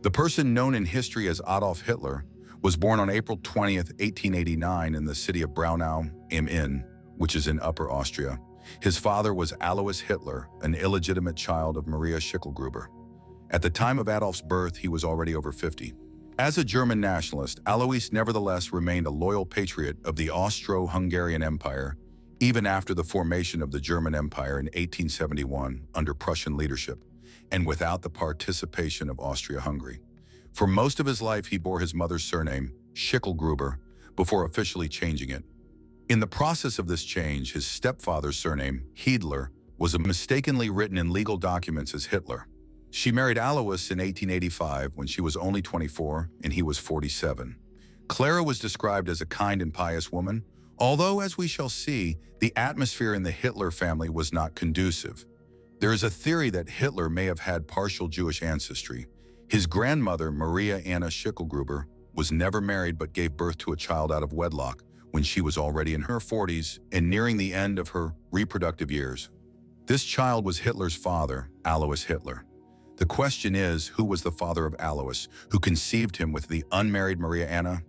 The person known in history as Adolf Hitler was born on April 20th, 1889 in the city of Braunau am Inn, which is in Upper Austria. His father was Alois Hitler, an illegitimate child of Maria Schicklgruber. At the time of Adolf's birth, he was already over 50. As a German nationalist, Alois nevertheless remained a loyal patriot of the Austro-Hungarian Empire, even after the formation of the German Empire in 1871 under Prussian leadership, and without the participation of Austria-Hungary. For most of his life, he bore his mother's surname, Schicklgruber, before officially changing it. In the process of this change, his stepfather's surname, Hiedler, was mistakenly written in legal documents as Hitler. She married Alois in 1885 when she was only 24 and he was 47. Clara was described as a kind and pious woman, although, as we shall see, the atmosphere in the Hitler family was not conducive. There is a theory that Hitler may have had partial Jewish ancestry. His grandmother, Maria Anna Schicklgruber, was never married but gave birth to a child out of wedlock when she was already in her 40s and nearing the end of her reproductive years. This child was Hitler's father, Alois Hitler. The question is, who was the father of Alois, who conceived him with the unmarried Maria Anna?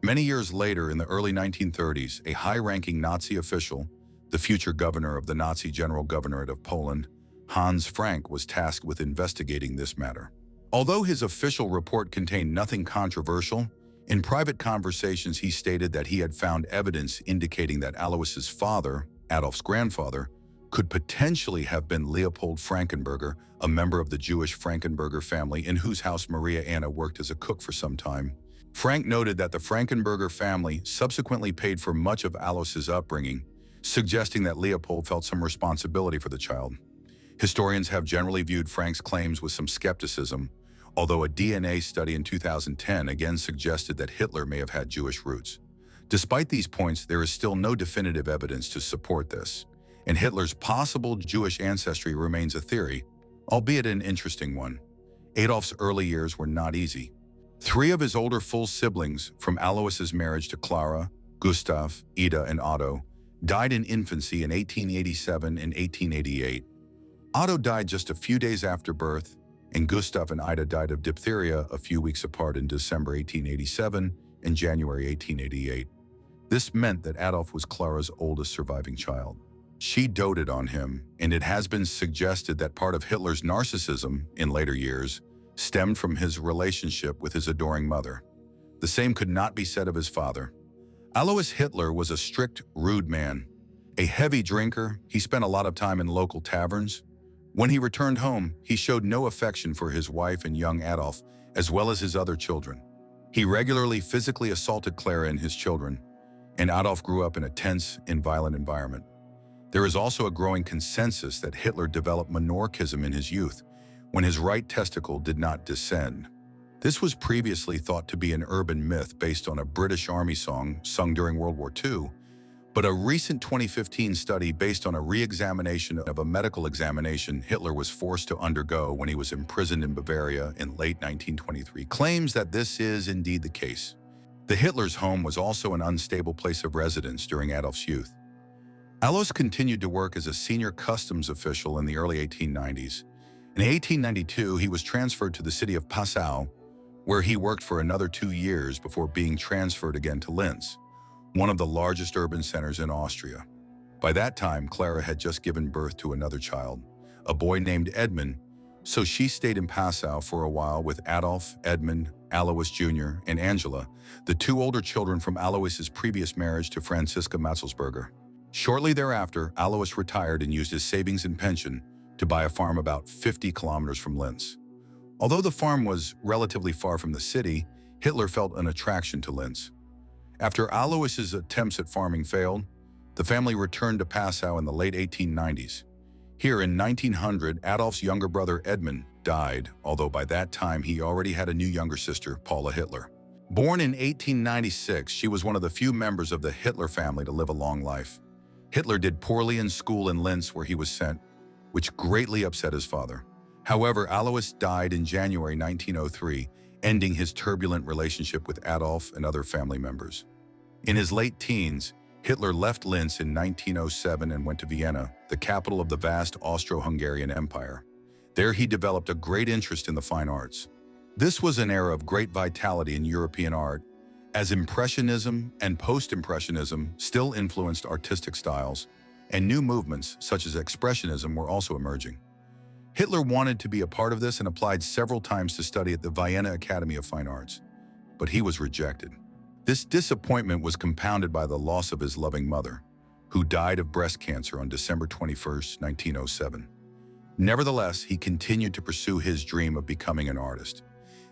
Many years later, in the early 1930s, a high-ranking Nazi official, the future governor of the Nazi General Governorate of Poland, Hans Frank, was tasked with investigating this matter. Although his official report contained nothing controversial, in private conversations he stated that he had found evidence indicating that Alois's father, Adolf's grandfather, could potentially have been Leopold Frankenberger, a member of the Jewish Frankenberger family in whose house Maria Anna worked as a cook for some time. Frank noted that the Frankenberger family subsequently paid for much of Alois's upbringing, suggesting that Leopold felt some responsibility for the child. Historians have generally viewed Frank's claims with some skepticism, although a DNA study in 2010 again suggested that Hitler may have had Jewish roots. Despite these points, there is still no definitive evidence to support this, and Hitler's possible Jewish ancestry remains a theory, albeit an interesting one. Adolf's early years were not easy. 3 of his older full siblings from Alois's marriage to Clara, Gustav, Ida, and Otto died in infancy in 1887 and 1888. Otto died just a few days after birth, and Gustav and Ida died of diphtheria a few weeks apart in December 1887 and January 1888. This meant that Adolf was Clara's oldest surviving child. She doted on him, and it has been suggested that part of Hitler's narcissism in later years stemmed from his relationship with his adoring mother. The same could not be said of his father. Alois Hitler was a strict, rude man. A heavy drinker, he spent a lot of time in local taverns. When he returned home, he showed no affection for his wife and young Adolf, as well as his other children. He regularly physically assaulted Clara and his children, and Adolf grew up in a tense and violent environment. There is also a growing consensus that Hitler developed menorchism in his youth, when his right testicle did not descend. This was previously thought to be an urban myth based on a British Army song sung during World War II, but a recent 2015 study based on a re-examination of a medical examination Hitler was forced to undergo when he was imprisoned in Bavaria in late 1923 claims that this is indeed the case. The Hitler's home was also an unstable place of residence during Adolf's youth. Alois continued to work as a senior customs official in the early 1890s. In 1892, he was transferred to the city of Passau, where he worked for another 2 years before being transferred again to Linz, one of the largest urban centers in Austria. By that time, Clara had just given birth to another child, a boy named Edmund, so she stayed in Passau for a while with Adolf, Edmund, Alois Jr., and Angela, the 2 older children from Alois's previous marriage to Franziska Matzelsberger. Shortly thereafter, Alois retired and used his savings and pension to buy a farm about 50 kilometers from Linz. Although the farm was relatively far from the city, Hitler felt an attraction to Linz. After Alois's attempts at farming failed, the family returned to Passau in the late 1890s. Here in 1900, Adolf's younger brother Edmund died, although by that time he already had a new younger sister, Paula Hitler. Born in 1896, she was one of the few members of the Hitler family to live a long life. Hitler did poorly in school in Linz, where he was sent, which greatly upset his father. However, Alois died in January 1903, ending his turbulent relationship with Adolf and other family members. In his late teens, Hitler left Linz in 1907 and went to Vienna, the capital of the vast Austro-Hungarian Empire. There he developed a great interest in the fine arts. This was an era of great vitality in European art, as Impressionism and Post-Impressionism still influenced artistic styles, and new movements such as Expressionism were also emerging. Hitler wanted to be a part of this and applied several times to study at the Vienna Academy of Fine Arts, but he was rejected. This disappointment was compounded by the loss of his loving mother, who died of breast cancer on December 21, 1907. Nevertheless, he continued to pursue his dream of becoming an artist.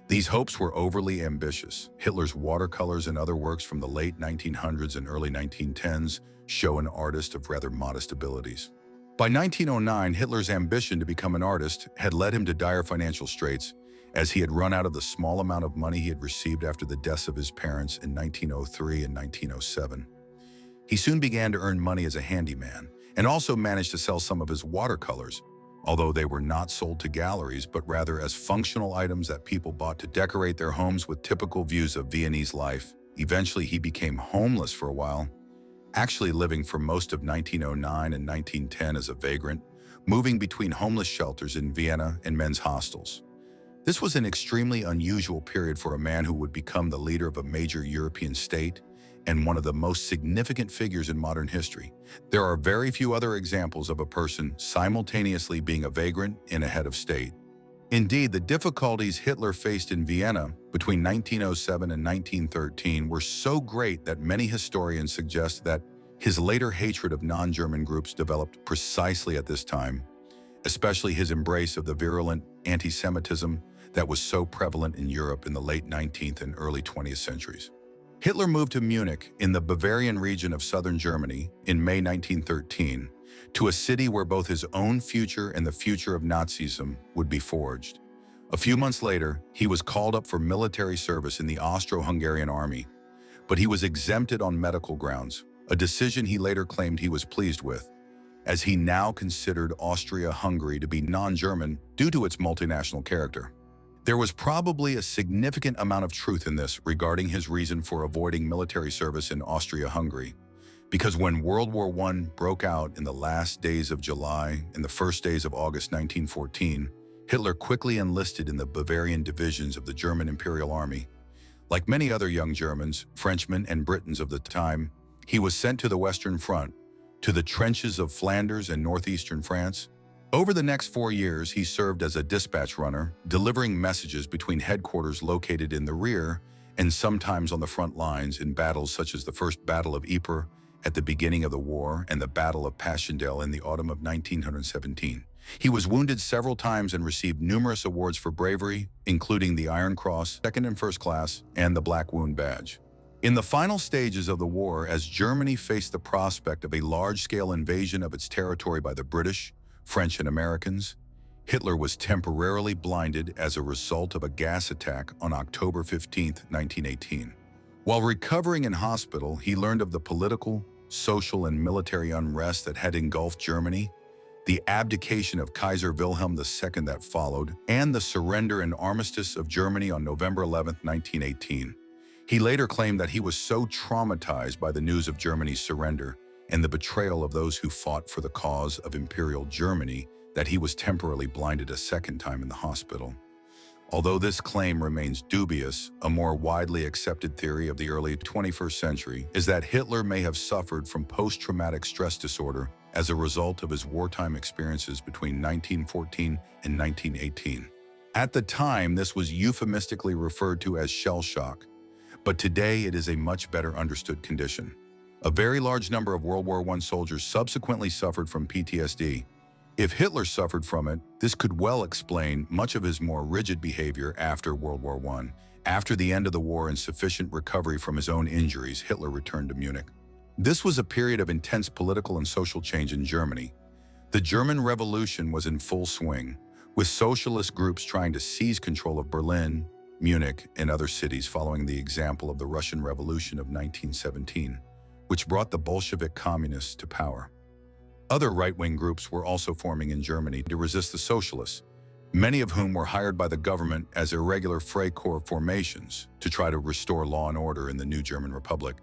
These hopes were overly ambitious. Hitler's watercolors and other works from the late 1900s and early 1910s show an artist of rather modest abilities. By 1909, Hitler's ambition to become an artist had led him to dire financial straits, as he had run out of the small amount of money he had received after the deaths of his parents in 1903 and 1907. He soon began to earn money as a handyman, and also managed to sell some of his watercolors, although they were not sold to galleries, but rather as functional items that people bought to decorate their homes with typical views of Viennese life. Eventually, he became homeless for a while, actually living for most of 1909 and 1910 as a vagrant, moving between homeless shelters in Vienna and men's hostels. This was an extremely unusual period for a man who would become the leader of a major European state and one of the most significant figures in modern history. There are very few other examples of a person simultaneously being a vagrant and a head of state. Indeed, the difficulties Hitler faced in Vienna between 1907 and 1913 were so great that many historians suggest that his later hatred of non-German groups developed precisely at this time, especially his embrace of the virulent anti-Semitism that was so prevalent in Europe in the late 19th and early 20th centuries. Hitler moved to Munich in the Bavarian region of southern Germany in May 1913, to a city where both his own future and the future of Nazism would be forged. A few months later, he was called up for military service in the Austro-Hungarian army, but he was exempted on medical grounds, a decision he later claimed he was pleased with, as he now considered Austria-Hungary to be non-German due to its multinational character. There was probably a significant amount of truth in this regarding his reason for avoiding military service in Austria-Hungary, because when World War I broke out in the last days of July and the first days of August 1914, Hitler quickly enlisted in the Bavarian divisions of the German Imperial Army. Like many other young Germans, Frenchmen, and Britons of the time, he was sent to the Western Front, to the trenches of Flanders and northeastern France. Over the next 4 years, he served as a dispatch runner, delivering messages between headquarters located in the rear and sometimes on the front lines in battles such as the First Battle of Ypres at the beginning of the war and the Battle of Passchendaele in the autumn of 1917. He was wounded several times and received numerous awards for bravery, including the Iron Cross, Second and First Class, and the Black Wound Badge. In the final stages of the war, as Germany faced the prospect of a large-scale invasion of its territory by the British, French, and Americans, Hitler was temporarily blinded as a result of a gas attack on October 15, 1918. While recovering in hospital, he learned of the political, social, and military unrest that had engulfed Germany, the abdication of Kaiser Wilhelm II that followed, and the surrender and armistice of Germany on November 11, 1918. He later claimed that he was so traumatized by the news of Germany's surrender and the betrayal of those who fought for the cause of Imperial Germany that he was temporarily blinded a second time in the hospital. Although this claim remains dubious, a more widely accepted theory of the early 21st century is that Hitler may have suffered from post-traumatic stress disorder as a result of his wartime experiences between 1914 and 1918. At the time, this was euphemistically referred to as shell shock, but today it is a much better understood condition. A very large number of World War I soldiers subsequently suffered from PTSD. If Hitler suffered from it, this could well explain much of his more rigid behavior after World War I. After the end of the war and sufficient recovery from his own injuries, Hitler returned to Munich. This was a period of intense political and social change in Germany. The German Revolution was in full swing, with socialist groups trying to seize control of Berlin, Munich, and other cities following the example of the Russian Revolution of 1917, which brought the Bolshevik communists to power. Other right-wing groups were also forming in Germany to resist the socialists, many of whom were hired by the government as irregular Freikorps formations to try to restore law and order in the new German Republic.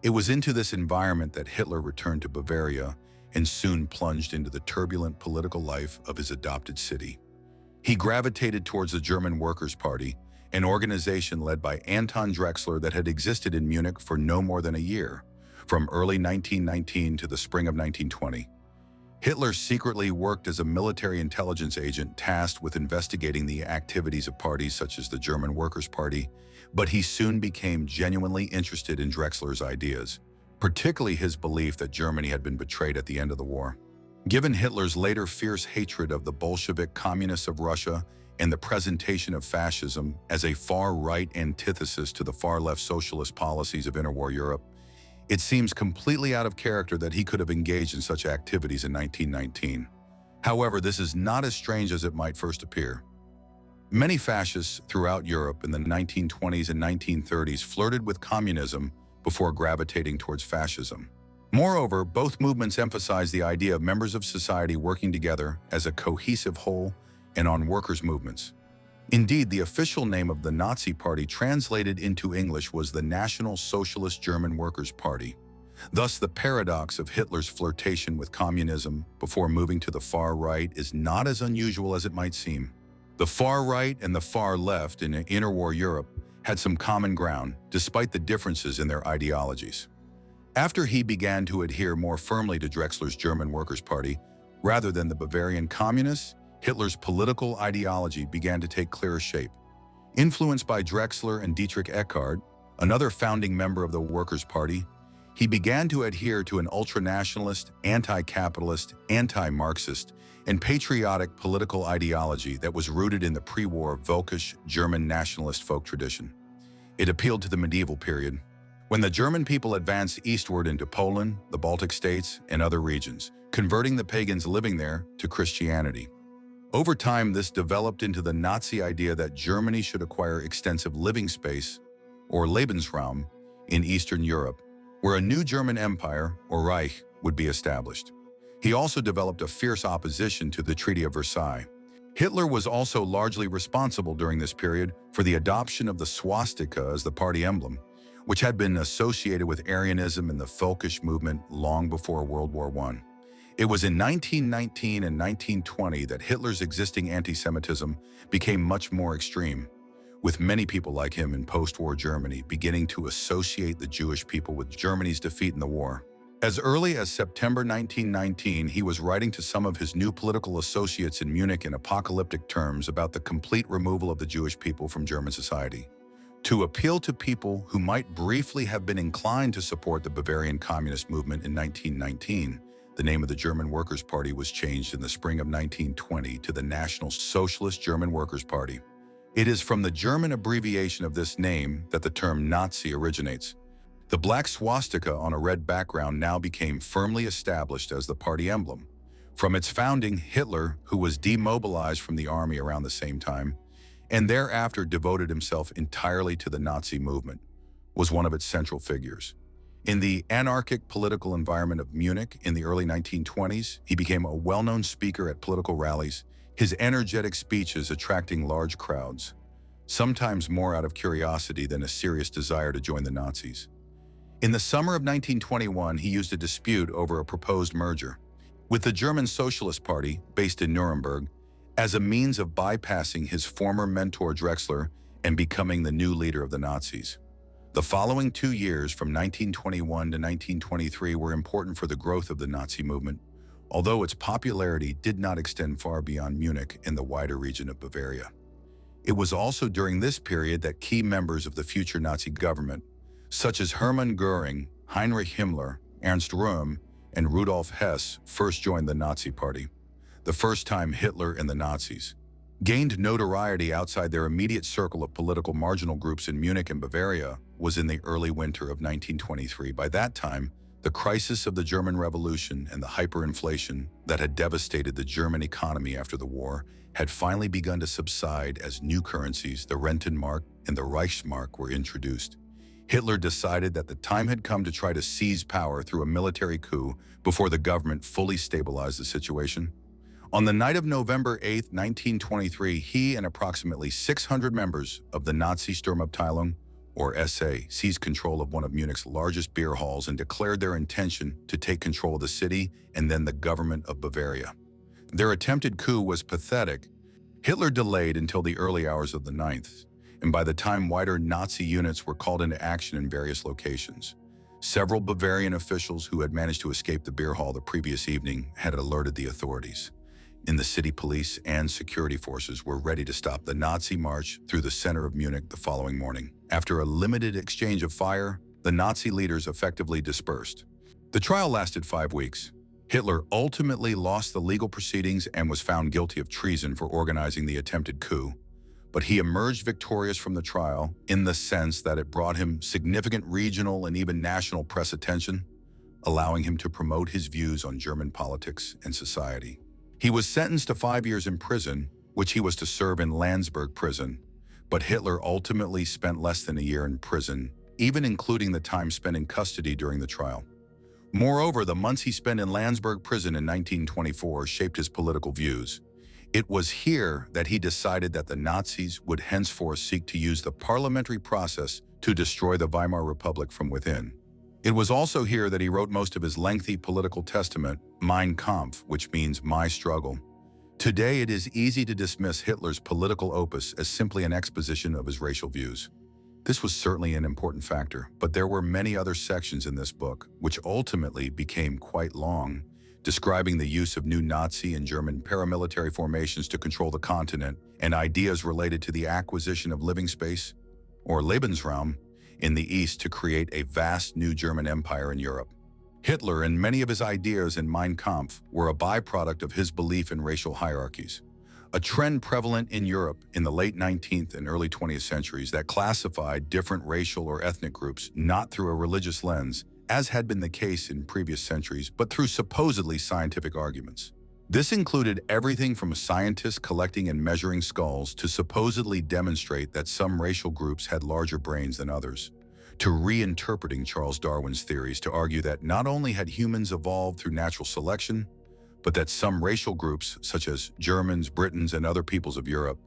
It was into this environment that Hitler returned to Bavaria and soon plunged into the turbulent political life of his adopted city. He gravitated towards the German Workers' Party an organization led by Anton Drexler that had existed in Munich for no more than a year, from early 1919 to the spring of 1920. Hitler secretly worked as a military intelligence agent tasked with investigating the activities of parties such as the German Workers' Party, but he soon became genuinely interested in Drexler's ideas, particularly his belief that Germany had been betrayed at the end of the war. Given Hitler's later fierce hatred of the Bolshevik communists of Russia and the presentation of fascism as a far-right antithesis to the far-left socialist policies of interwar Europe, it seems completely out of character that he could have engaged in such activities in 1919. However, this is not as strange as it might first appear. Many fascists throughout Europe in the 1920s and 1930s flirted with communism before gravitating towards fascism. Moreover, both movements emphasized the idea of members of society working together as a cohesive whole and on workers' movements. Indeed, the official name of the Nazi Party translated into English was the National Socialist German Workers' Party. Thus, the paradox of Hitler's flirtation with communism before moving to the far right is not as unusual as it might seem. The far right and the far left in interwar Europe had some common ground, despite the differences in their ideologies. After he began to adhere more firmly to Drexler's German Workers' Party, rather than the Bavarian Communists, Hitler's political ideology began to take clearer shape. Influenced by Drexler and Dietrich Eckart, another founding member of the Workers' Party, he began to adhere to an ultranationalist, anti-capitalist, anti-Marxist, and patriotic political ideology that was rooted in the pre-war Völkisch German nationalist folk tradition. It appealed to the medieval period, when the German people advanced eastward into Poland, the Baltic states, and other regions, converting the pagans living there to Christianity. Over time, this developed into the Nazi idea that Germany should acquire extensive living space, or Lebensraum, in Eastern Europe, where a new German empire, or Reich, would be established. He also developed a fierce opposition to the Treaty of Versailles. Hitler was also largely responsible during this period for the adoption of the swastika as the party emblem, which had been associated with Aryanism and the Völkisch movement long before World War I. It was in 1919 and 1920 that Hitler's existing anti-Semitism became much more extreme, with many people like him in post-war Germany beginning to associate the Jewish people with Germany's defeat in the war. As early as September 1919, he was writing to some of his new political associates in Munich in apocalyptic terms about the complete removal of the Jewish people from German society. To appeal to people who might briefly have been inclined to support the Bavarian Communist movement in 1919, the name of the German Workers' Party was changed in the spring of 1920 to the National Socialist German Workers' Party. It is from the German abbreviation of this name that the term Nazi originates. The black swastika on a red background now became firmly established as the party emblem. From its founding, Hitler, who was demobilized from the army around the same time, and thereafter devoted himself entirely to the Nazi movement, was one of its central figures. In the anarchic political environment of Munich in the early 1920s, he became a well-known speaker at political rallies, his energetic speeches attracting large crowds, sometimes more out of curiosity than a serious desire to join the Nazis. In the summer of 1921, he used a dispute over a proposed merger with the German Socialist Party, based in Nuremberg, as a means of bypassing his former mentor Drexler and becoming the new leader of the Nazis. The following 2 years, from 1921 to 1923, were important for the growth of the Nazi movement, although its popularity did not extend far beyond Munich and the wider region of Bavaria. It was also during this period that key members of the future Nazi government, such as Hermann Göring, Heinrich Himmler, Ernst Röhm, and Rudolf Hess, first joined the Nazi Party, the first time Hitler and the Nazis gained notoriety outside their immediate circle of political marginal groups in Munich and Bavaria was in the early winter of 1923. By that time, the crisis of the German Revolution and the hyperinflation that had devastated the German economy after the war had finally begun to subside as new currencies, the Rentenmark and the Reichsmark, were introduced. Hitler decided that the time had come to try to seize power through a military coup before the government fully stabilized the situation. On the night of November 8, 1923, he and approximately 600 members of the Nazi Sturmabteilung, or SA, seized control of one of Munich's largest beer halls and declared their intention to take control of the city and then the government of Bavaria. Their attempted coup was pathetic. Hitler delayed until the early hours of the 9th, and by the time wider Nazi units were called into action in various locations, several Bavarian officials who had managed to escape the beer hall the previous evening had alerted the authorities. The city police and security forces were ready to stop the Nazi march through the center of Munich the following morning. After a limited exchange of fire, the Nazi leaders effectively dispersed. The trial lasted 5 weeks. Hitler ultimately lost the legal proceedings and was found guilty of treason for organizing the attempted coup. But he emerged victorious from the trial in the sense that it brought him significant regional and even national press attention, allowing him to promote his views on German politics and society. He was sentenced to 5 years in prison, which he was to serve in Landsberg prison, but Hitler ultimately spent less than a year in prison, even including the time spent in custody during the trial. Moreover, the months he spent in Landsberg prison in 1924 shaped his political views. It was here that he decided that the Nazis would henceforth seek to use the parliamentary process to destroy the Weimar Republic from within. It was also here that he wrote most of his lengthy political testament, Mein Kampf, which means My Struggle. Today, it is easy to dismiss Hitler's political opus as simply an exposition of his racial views. This was certainly an important factor, but there were many other sections in this book, which ultimately became quite long, describing the use of new Nazi and German paramilitary formations to control the continent and ideas related to the acquisition of living space, or Lebensraum, in the East to create a vast new German empire in Europe. Hitler and many of his ideas in Mein Kampf were a byproduct of his belief in racial hierarchies, a trend prevalent in Europe in the late 19th and early 20th centuries that classified different racial or ethnic groups not through a religious lens, as had been the case in previous centuries, but through supposedly scientific arguments. This included everything from scientists collecting and measuring skulls to supposedly demonstrate that some racial groups had larger brains than others, to reinterpreting Charles Darwin's theories to argue that not only had humans evolved through natural selection, but that some racial groups, such as Germans, Britons, and other peoples of Europe,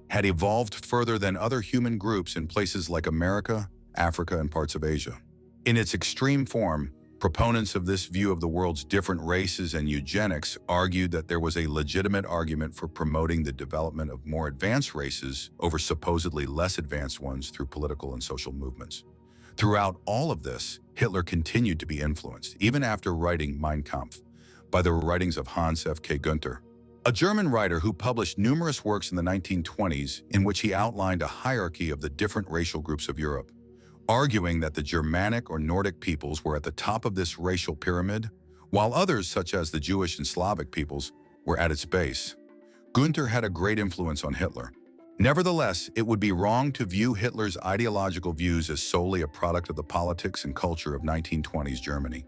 had evolved further than other human groups in places like America, Africa, and parts of Asia. In its extreme form, proponents of this view of the world's different races and eugenics argued that there was a legitimate argument for promoting the development of more advanced races over supposedly less advanced ones through political and social movements. Throughout all of this, Hitler continued to be influenced, even after writing Mein Kampf, by the writings of Hans F. K. Günther, a German writer who published numerous works in the 1920s in which he outlined a hierarchy of the different racial groups of Europe, arguing that the Germanic or Nordic peoples were at the top of this racial pyramid, while others, such as the Jewish and Slavic peoples, were at its base. Günther had a great influence on Hitler. Nevertheless, it would be wrong to view Hitler's ideological views as solely a product of the politics and culture of 1920s Germany.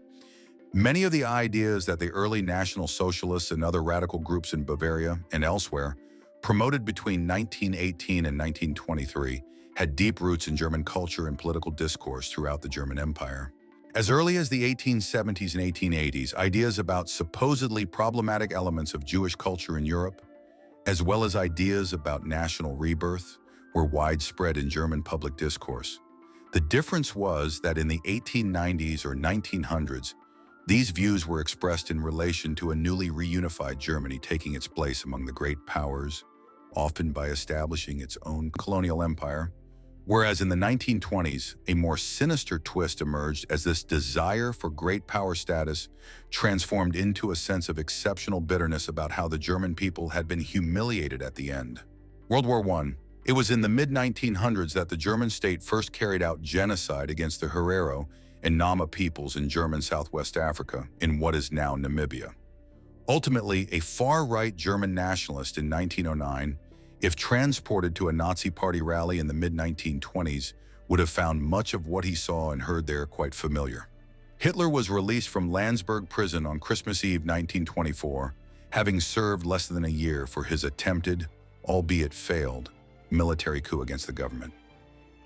Many of the ideas that the early National Socialists and other radical groups in Bavaria and elsewhere promoted between 1918 and 1923 had deep roots in German culture and political discourse throughout the German Empire. As early as the 1870s and 1880s, ideas about supposedly problematic elements of Jewish culture in Europe, as well as ideas about national rebirth, were widespread in German public discourse. The difference was that in the 1890s or 1900s, these views were expressed in relation to a newly reunified Germany taking its place among the great powers, often by establishing its own colonial empire. Whereas in the 1920s, a more sinister twist emerged as this desire for great power status transformed into a sense of exceptional bitterness about how the German people had been humiliated at the end. World War I. It was in the mid-1900s that the German state first carried out genocide against the Herero and Nama peoples in German Southwest Africa, in what is now Namibia. Ultimately, a far-right German nationalist in 1909, if transported to a Nazi party rally in the mid-1920s, would have found much of what he saw and heard there quite familiar. Hitler was released from Landsberg prison on Christmas Eve 1924, having served less than a year for his attempted, albeit failed, military coup against the government.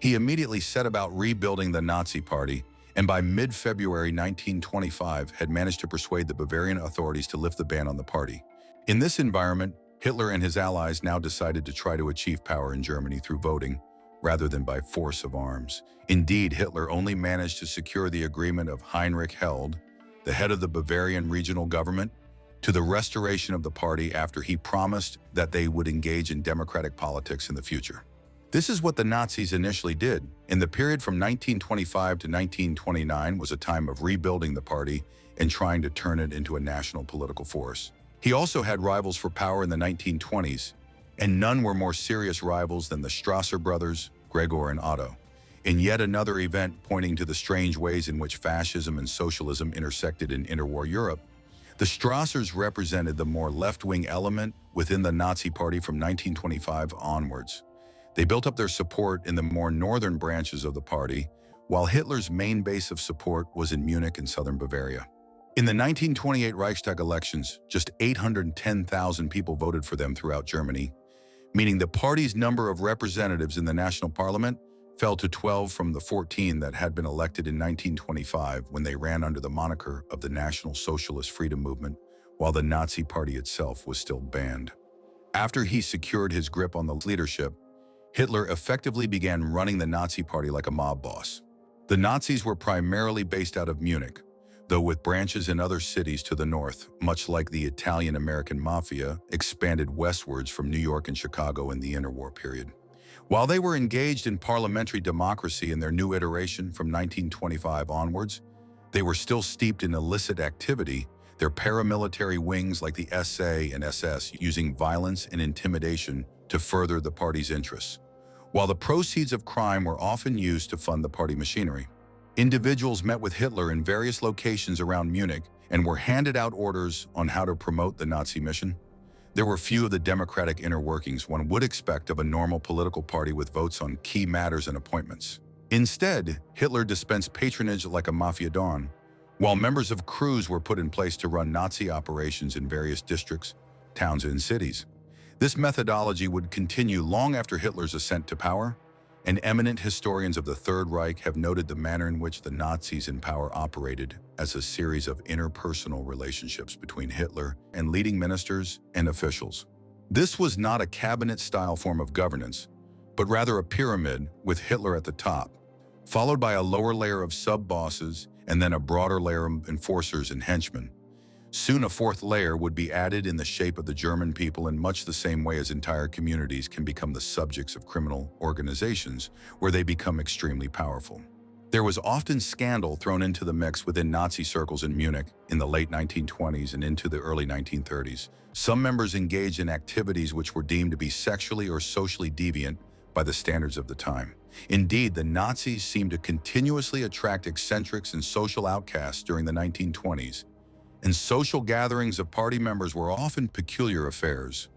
He immediately set about rebuilding the Nazi party, and by mid-February 1925 had managed to persuade the Bavarian authorities to lift the ban on the party. In this environment, Hitler and his allies now decided to try to achieve power in Germany through voting, rather than by force of arms. Indeed, Hitler only managed to secure the agreement of Heinrich Held, the head of the Bavarian regional government, to the restoration of the party after he promised that they would engage in democratic politics in the future. This is what the Nazis initially did. In the period from 1925 to 1929 was a time of rebuilding the party and trying to turn it into a national political force. He also had rivals for power in the 1920s, and none were more serious rivals than the Strasser brothers, Gregor and Otto. In yet another event pointing to the strange ways in which fascism and socialism intersected in interwar Europe, the Strassers represented the more left-wing element within the Nazi Party from 1925 onwards. They built up their support in the more northern branches of the party, while Hitler's main base of support was in Munich and southern Bavaria. In the 1928 Reichstag elections, just 810,000 people voted for them throughout Germany, meaning the party's number of representatives in the national parliament fell to 12 from the 14 that had been elected in 1925 when they ran under the moniker of the National Socialist Freedom Movement, while the Nazi Party itself was still banned. After he secured his grip on the leadership, Hitler effectively began running the Nazi Party like a mob boss. The Nazis were primarily based out of Munich, though with branches in other cities to the north, much like the Italian-American Mafia, expanded westwards from New York and Chicago in the interwar period. While they were engaged in parliamentary democracy in their new iteration from 1925 onwards, they were still steeped in illicit activity, their paramilitary wings like the SA and SS using violence and intimidation to further the party's interests, while the proceeds of crime were often used to fund the party machinery. Individuals met with Hitler in various locations around Munich and were handed out orders on how to promote the Nazi mission. There were few of the democratic inner workings one would expect of a normal political party with votes on key matters and appointments. Instead, Hitler dispensed patronage like a mafia don, while members of crews were put in place to run Nazi operations in various districts, towns, and cities. This methodology would continue long after Hitler's ascent to power, and eminent historians of the Third Reich have noted the manner in which the Nazis in power operated as a series of interpersonal relationships between Hitler and leading ministers and officials. This was not a cabinet-style form of governance, but rather a pyramid with Hitler at the top, followed by a lower layer of sub-bosses and then a broader layer of enforcers and henchmen. Soon a fourth layer would be added in the shape of the German people in much the same way as entire communities can become the subjects of criminal organizations, where they become extremely powerful. There was often scandal thrown into the mix within Nazi circles in Munich in the late 1920s and into the early 1930s. Some members engaged in activities which were deemed to be sexually or socially deviant by the standards of the time. Indeed, the Nazis seemed to continuously attract eccentrics and social outcasts during the 1920s, and social gatherings of party members were often peculiar affairs.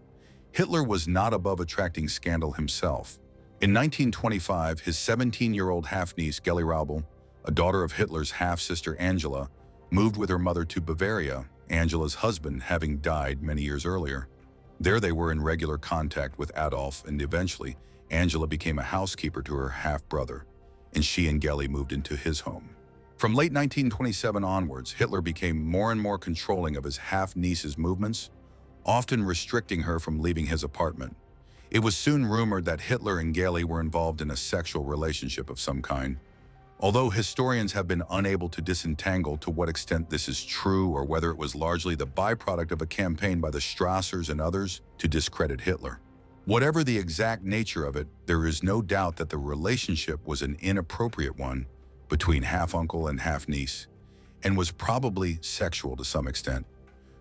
Hitler was not above attracting scandal himself. In 1925, his 17-year-old half-niece, Geli Raubal, a daughter of Hitler's half-sister Angela, moved with her mother to Bavaria, Angela's husband having died many years earlier. There they were in regular contact with Adolf, and eventually, Angela became a housekeeper to her half-brother, and she and Geli moved into his home. From late 1927 onwards, Hitler became more and more controlling of his half-niece's movements, often restricting her from leaving his apartment. It was soon rumored that Hitler and Geli were involved in a sexual relationship of some kind. Although historians have been unable to disentangle to what extent this is true or whether it was largely the byproduct of a campaign by the Strassers and others to discredit Hitler. Whatever the exact nature of it, there is no doubt that the relationship was an inappropriate one between half-uncle and half-niece, and was probably sexual to some extent.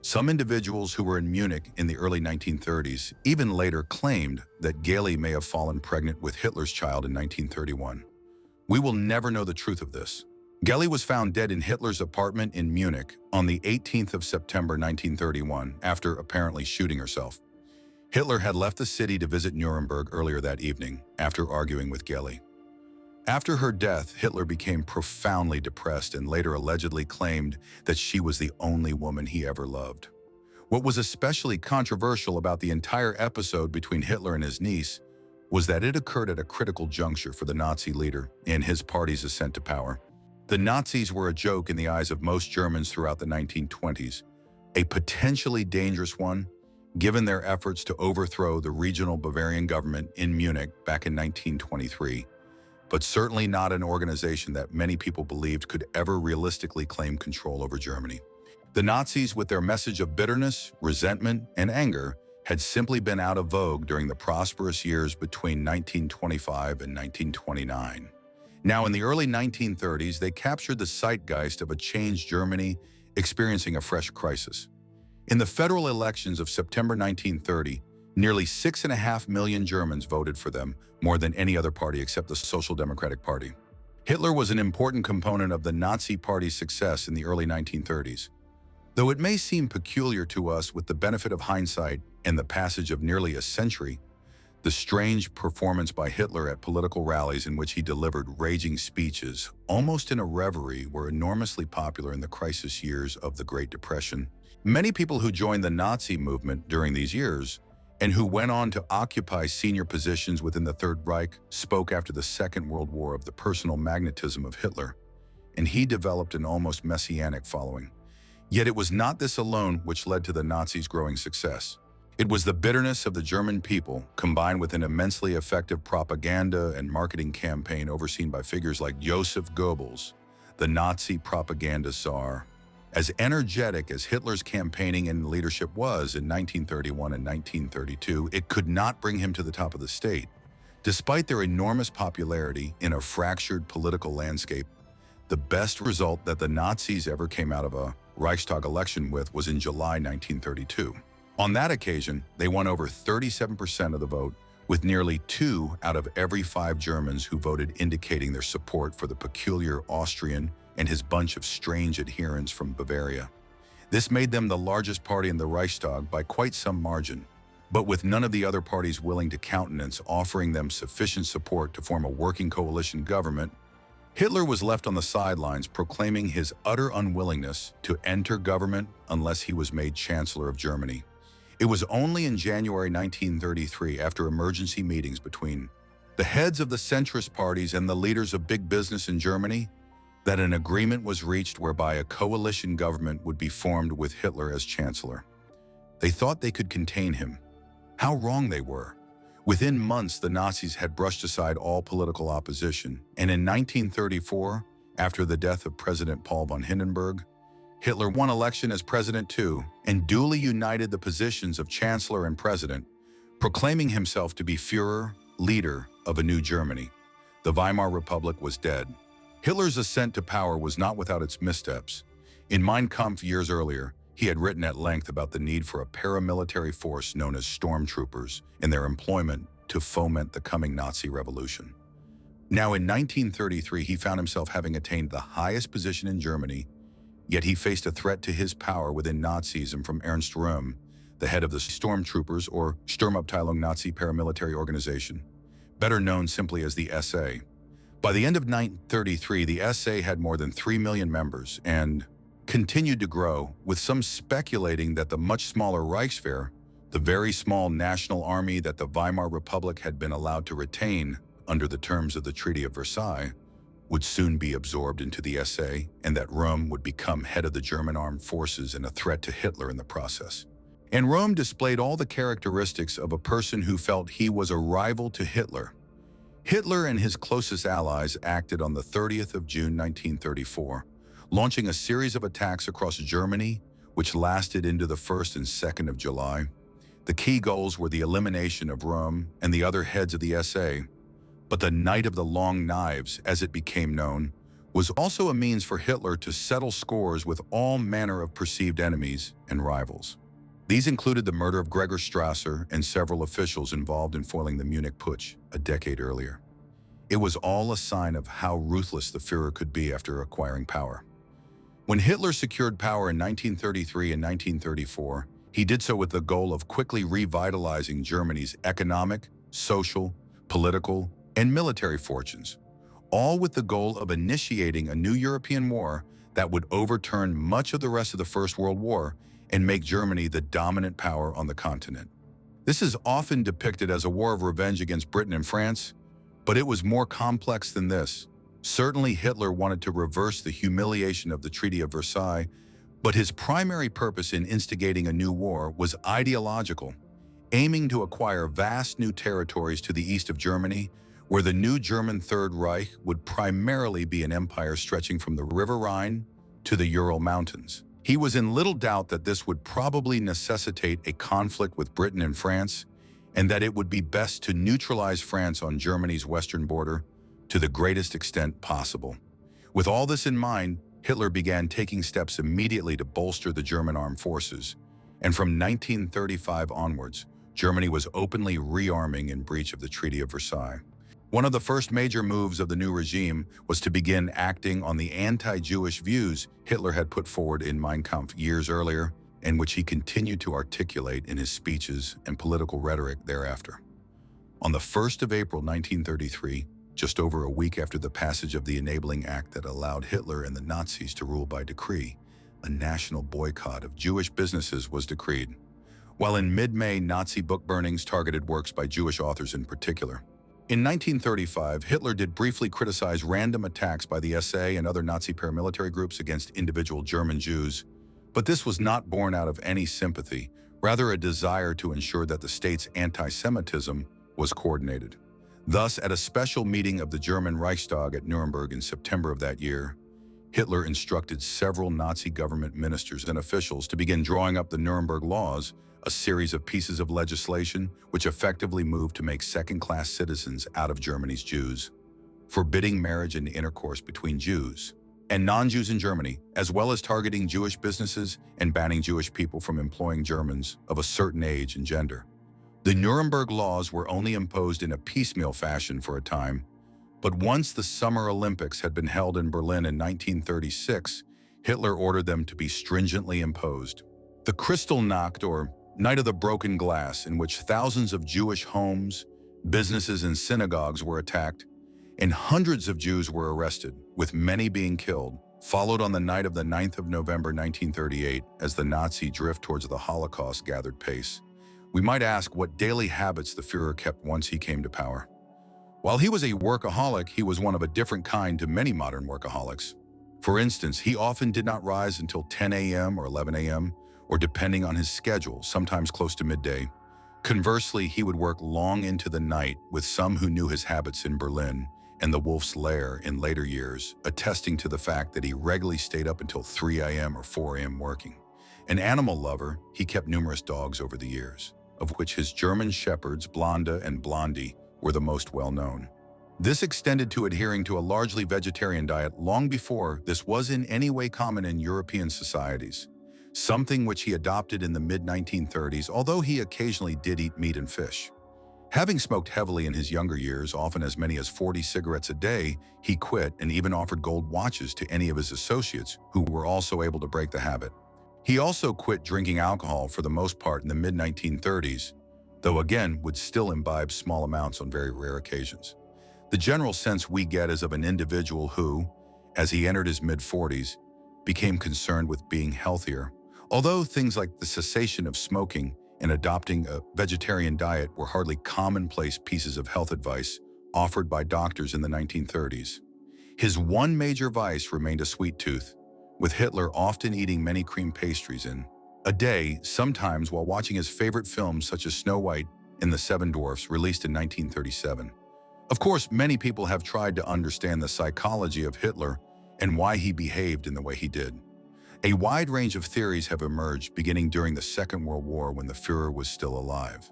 Some individuals who were in Munich in the early 1930s even later claimed that Geli may have fallen pregnant with Hitler's child in 1931. We will never know the truth of this. Geli was found dead in Hitler's apartment in Munich on the 18th of September 1931 after apparently shooting herself. Hitler had left the city to visit Nuremberg earlier that evening after arguing with Geli. After her death, Hitler became profoundly depressed and later allegedly claimed that she was the only woman he ever loved. What was especially controversial about the entire episode between Hitler and his niece was that it occurred at a critical juncture for the Nazi leader and his party's ascent to power. The Nazis were a joke in the eyes of most Germans throughout the 1920s, a potentially dangerous one given their efforts to overthrow the regional Bavarian government in Munich back in 1923. But certainly not an organization that many people believed could ever realistically claim control over Germany. The Nazis, with their message of bitterness, resentment, and anger, had simply been out of vogue during the prosperous years between 1925 and 1929. Now, in the early 1930s, they captured the zeitgeist of a changed Germany experiencing a fresh crisis. In the federal elections of September 1930, nearly 6.5 million Germans voted for them, more than any other party except the Social Democratic Party. Hitler was an important component of the Nazi Party's success in the early 1930s. Though it may seem peculiar to us with the benefit of hindsight and the passage of nearly a century, the strange performance by Hitler at political rallies in which he delivered raging speeches, almost in a reverie, were enormously popular in the crisis years of the Great Depression. Many people who joined the Nazi movement during these years and who went on to occupy senior positions within the Third Reich spoke after the Second World War of the personal magnetism of Hitler, and he developed an almost messianic following. Yet it was not this alone which led to the Nazis' growing success. It was the bitterness of the German people, combined with an immensely effective propaganda and marketing campaign overseen by figures like Joseph Goebbels, the Nazi propaganda czar. As energetic as Hitler's campaigning and leadership was in 1931 and 1932, it could not bring him to the top of the state. Despite their enormous popularity in a fractured political landscape, the best result that the Nazis ever came out of a Reichstag election with was in July 1932. On that occasion, they won over 37% of the vote, with nearly 2 out of every 5 Germans who voted indicating their support for the peculiar Austrian and his bunch of strange adherents from Bavaria. This made them the largest party in the Reichstag by quite some margin, but with none of the other parties willing to countenance offering them sufficient support to form a working coalition government, Hitler was left on the sidelines proclaiming his utter unwillingness to enter government unless he was made Chancellor of Germany. It was only in January 1933, after emergency meetings between the heads of the centrist parties and the leaders of big business in Germany, that an agreement was reached whereby a coalition government would be formed with Hitler as Chancellor. They thought they could contain him. How wrong they were. Within months, the Nazis had brushed aside all political opposition, and in 1934, after the death of President Paul von Hindenburg, Hitler won election as president too, and duly united the positions of Chancellor and President, proclaiming himself to be Führer, leader of a new Germany. The Weimar Republic was dead. Hitler's ascent to power was not without its missteps. In Mein Kampf years earlier, he had written at length about the need for a paramilitary force known as stormtroopers and their employment to foment the coming Nazi revolution. Now in 1933, he found himself having attained the highest position in Germany, yet he faced a threat to his power within Nazism from Ernst Röhm, the head of the Stormtroopers, or Sturmabteilung Nazi paramilitary organization, better known simply as the SA. By the end of 1933, the SA had more than 3 million members and continued to grow, with some speculating that the much smaller Reichswehr, the very small national army that the Weimar Republic had been allowed to retain under the terms of the Treaty of Versailles, would soon be absorbed into the SA, and that Röhm would become head of the German armed forces and a threat to Hitler in the process. And Röhm displayed all the characteristics of a person who felt he was a rival to Hitler. Hitler and his closest allies acted on the 30th of June 1934, launching a series of attacks across Germany, which lasted into the 1st and 2nd of July. The key goals were the elimination of Röhm and the other heads of the SA, but the Night of the Long Knives, as it became known, was also a means for Hitler to settle scores with all manner of perceived enemies and rivals. These included the murder of Gregor Strasser and several officials involved in foiling the Munich Putsch a decade earlier. It was all a sign of how ruthless the Führer could be after acquiring power. When Hitler secured power in 1933 and 1934, he did so with the goal of quickly revitalizing Germany's economic, social, political, and military fortunes, all with the goal of initiating a new European war that would overturn much of the rest of the First World War and make Germany the dominant power on the continent. This is often depicted as a war of revenge against Britain and France, but it was more complex than this. Certainly Hitler wanted to reverse the humiliation of the Treaty of Versailles, but his primary purpose in instigating a new war was ideological, aiming to acquire vast new territories to the east of Germany, where the new German Third Reich would primarily be an empire stretching from the River Rhine to the Ural Mountains. He was in little doubt that this would probably necessitate a conflict with Britain and France, and that it would be best to neutralize France on Germany's western border to the greatest extent possible. With all this in mind, Hitler began taking steps immediately to bolster the German armed forces, and from 1935 onwards, Germany was openly rearming in breach of the Treaty of Versailles. One of the first major moves of the new regime was to begin acting on the anti-Jewish views Hitler had put forward in Mein Kampf years earlier, and which he continued to articulate in his speeches and political rhetoric thereafter. On the 1st of April 1933, just over a week after the passage of the Enabling Act that allowed Hitler and the Nazis to rule by decree, a national boycott of Jewish businesses was decreed. While in mid-May, Nazi book burnings targeted works by Jewish authors in particular. In 1935, Hitler did briefly criticize random attacks by the SA and other Nazi paramilitary groups against individual German Jews, but this was not born out of any sympathy, rather a desire to ensure that the state's anti-Semitism was coordinated. Thus, at a special meeting of the German Reichstag at Nuremberg in September of that year, Hitler instructed several Nazi government ministers and officials to begin drawing up the Nuremberg Laws, a series of pieces of legislation which effectively moved to make second-class citizens out of Germany's Jews, forbidding marriage and intercourse between Jews and non-Jews in Germany, as well as targeting Jewish businesses and banning Jewish people from employing Germans of a certain age and gender. The Nuremberg Laws were only imposed in a piecemeal fashion for a time, but once the Summer Olympics had been held in Berlin in 1936, Hitler ordered them to be stringently imposed. The Kristallnacht, or Night of the Broken Glass, in which thousands of Jewish homes, businesses, and synagogues were attacked, and hundreds of Jews were arrested, with many being killed, followed on the night of the 9th of November 1938 as the Nazi drift towards the Holocaust gathered pace. We might ask what daily habits the Führer kept once he came to power. While he was a workaholic, he was one of a different kind to many modern workaholics. For instance, he often did not rise until 10 a.m. or 11 a.m., or depending on his schedule, sometimes close to midday. Conversely, he would work long into the night, with some who knew his habits in Berlin and the Wolf's Lair in later years, attesting to the fact that he regularly stayed up until 3 a.m. or 4 a.m. working. An animal lover, he kept numerous dogs over the years, of which his German shepherds, Blonde and Blondie, were the most well-known. This extended to adhering to a largely vegetarian diet long before this was in any way common in European societies, something which he adopted in the mid-1930s, although he occasionally did eat meat and fish. Having smoked heavily in his younger years, often as many as 40 cigarettes a day, he quit and even offered gold watches to any of his associates who were also able to break the habit. He also quit drinking alcohol for the most part in the mid-1930s, though again would still imbibe small amounts on very rare occasions. The general sense we get is of an individual who, as he entered his mid-40s, became concerned with being healthier, although things like the cessation of smoking and adopting a vegetarian diet were hardly commonplace pieces of health advice offered by doctors in the 1930s. His one major vice remained a sweet tooth, with Hitler often eating many cream pastries in a day, sometimes while watching his favorite films such as Snow White and the Seven Dwarfs, released in 1937. Of course, many people have tried to understand the psychology of Hitler and why he behaved in the way he did. A wide range of theories have emerged beginning during the Second World War when the Führer was still alive.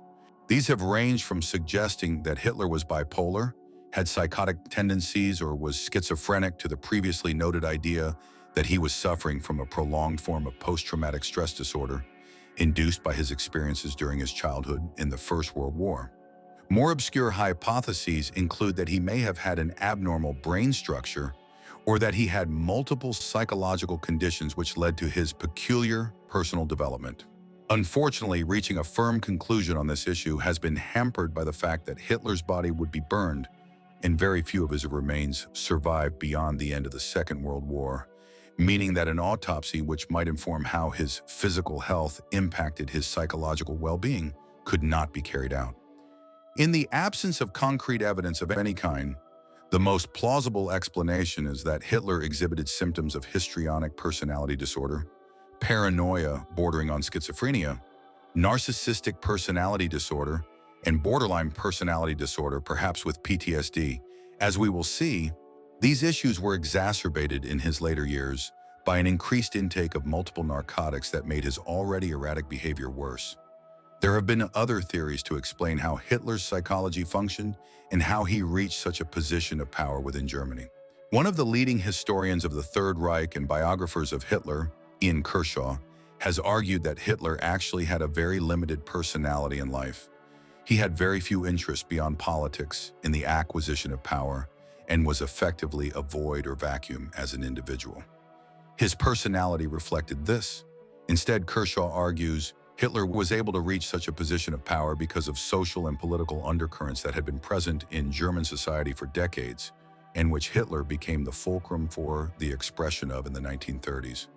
These have ranged from suggesting that Hitler was bipolar, had psychotic tendencies, or was schizophrenic to the previously noted idea that he was suffering from a prolonged form of post-traumatic stress disorder induced by his experiences during his childhood in the First World War. More obscure hypotheses include that he may have had an abnormal brain structure or that he had multiple psychological conditions which led to his peculiar personal development. Unfortunately, reaching a firm conclusion on this issue has been hampered by the fact that Hitler's body would be burned and very few of his remains survived beyond the end of the Second World War, meaning that an autopsy which might inform how his physical health impacted his psychological well-being could not be carried out. In the absence of concrete evidence of any kind, the most plausible explanation is that Hitler exhibited symptoms of histrionic personality disorder, paranoia bordering on schizophrenia, narcissistic personality disorder, and borderline personality disorder, perhaps with PTSD. As we will see, these issues were exacerbated in his later years by an increased intake of multiple narcotics that made his already erratic behavior worse. There have been other theories to explain how Hitler's psychology functioned and how he reached such a position of power within Germany. One of the leading historians of the Third Reich and biographers of Hitler, Ian Kershaw, has argued that Hitler actually had a very limited personality in life. He had very few interests beyond politics in the acquisition of power and was effectively a void or vacuum as an individual. His personality reflected this. Instead, Kershaw argues, Hitler was able to reach such a position of power because of social and political undercurrents that had been present in German society for decades, and which Hitler became the fulcrum for the expression of in the 1930s.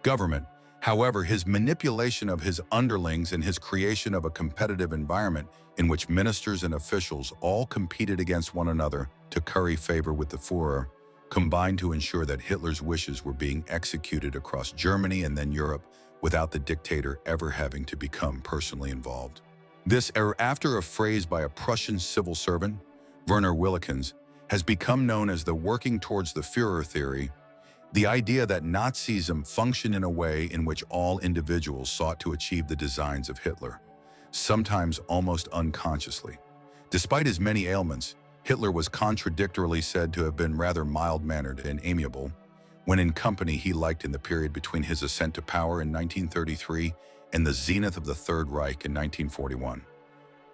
Government, however, his manipulation of his underlings and his creation of a competitive environment in which ministers and officials all competed against one another to curry favor with the Führer, combined to ensure that Hitler's wishes were being executed across Germany and then Europe without the dictator ever having to become personally involved. This, after a phrase by a Prussian civil servant, Werner Willikens, has become known as the working towards the Führer theory, the idea that Nazism functioned in a way in which all individuals sought to achieve the designs of Hitler, sometimes almost unconsciously. Despite his many ailments, Hitler was contradictorily said to have been rather mild-mannered and amiable when in company he liked in the period between his ascent to power in 1933 and the zenith of the Third Reich in 1941.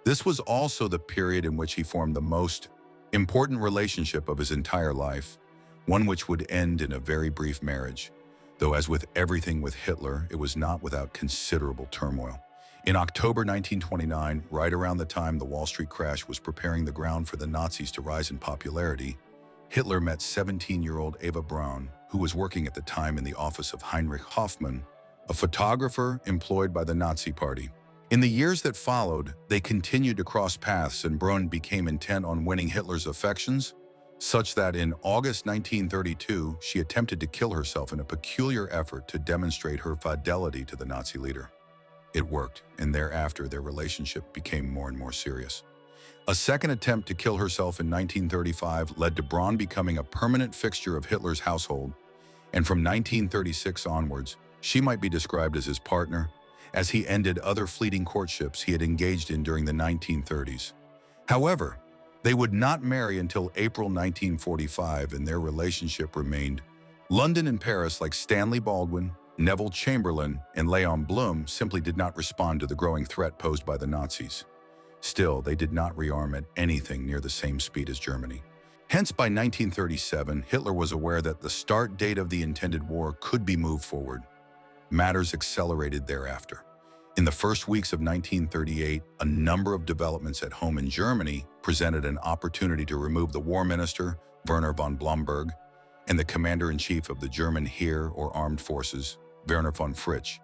This was also the period in which he formed the most important relationship of his entire life, one which would end in a very brief marriage, though as with everything with Hitler, it was not without considerable turmoil. In October 1929, right around the time the Wall Street crash was preparing the ground for the Nazis to rise in popularity, Hitler met 17-year-old Eva Braun, who was working at the time in the office of Heinrich Hoffmann, a photographer employed by the Nazi Party. In the years that followed, they continued to cross paths and Braun became intent on winning Hitler's affections, such that in August 1932, she attempted to kill herself in a peculiar effort to demonstrate her fidelity to the Nazi leader. It worked, and thereafter their relationship became more and more serious. A second attempt to kill herself in 1935 led to Braun becoming a permanent fixture of Hitler's household, and from 1936 onwards, she might be described as his partner, as he ended other fleeting courtships he had engaged in during the 1930s. However, they would not marry until April 1945, and their relationship remained. London and Paris, like Stanley Baldwin, Neville Chamberlain, and Léon Blum, simply did not respond to the growing threat posed by the Nazis. Still, they did not rearm at anything near the same speed as Germany. Hence, by 1937, Hitler was aware that the start date of the intended war could be moved forward. Matters accelerated thereafter. In the first weeks of 1938, a number of developments at home in Germany presented an opportunity to remove the war minister, Werner von Blomberg, and the commander-in-chief of the German Heer or Armed Forces, Werner von Fritsch,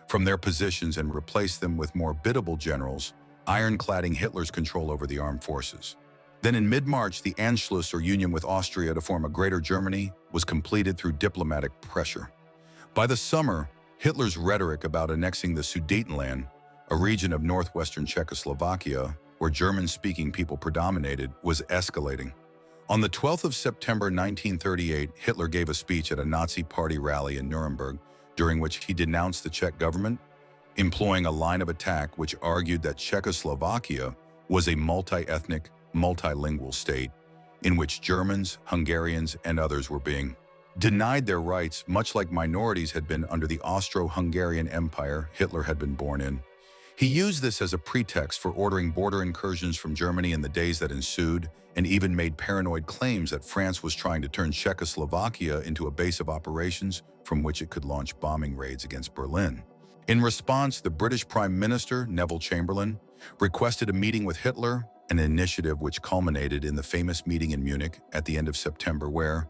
from their positions and replace them with more biddable generals, ironcladding Hitler's control over the armed forces. Then in mid-March, the Anschluss or union with Austria to form a Greater Germany was completed through diplomatic pressure. By the summer, Hitler's rhetoric about annexing the Sudetenland, a region of northwestern Czechoslovakia where German-speaking people predominated, was escalating. On the 12th of September 1938, Hitler gave a speech at a Nazi party rally in Nuremberg, during which he denounced the Czech government, employing a line of attack which argued that Czechoslovakia was a multi-ethnic, multilingual state in which Germans, Hungarians, and others were being denied their rights, much like minorities had been under the Austro-Hungarian Empire Hitler had been born in. He used this as a pretext for ordering border incursions from Germany in the days that ensued, and even made paranoid claims that France was trying to turn Czechoslovakia into a base of operations from which it could launch bombing raids against Berlin. In response, the British Prime Minister, Neville Chamberlain, requested a meeting with Hitler, an initiative which culminated in the famous meeting in Munich at the end of September where,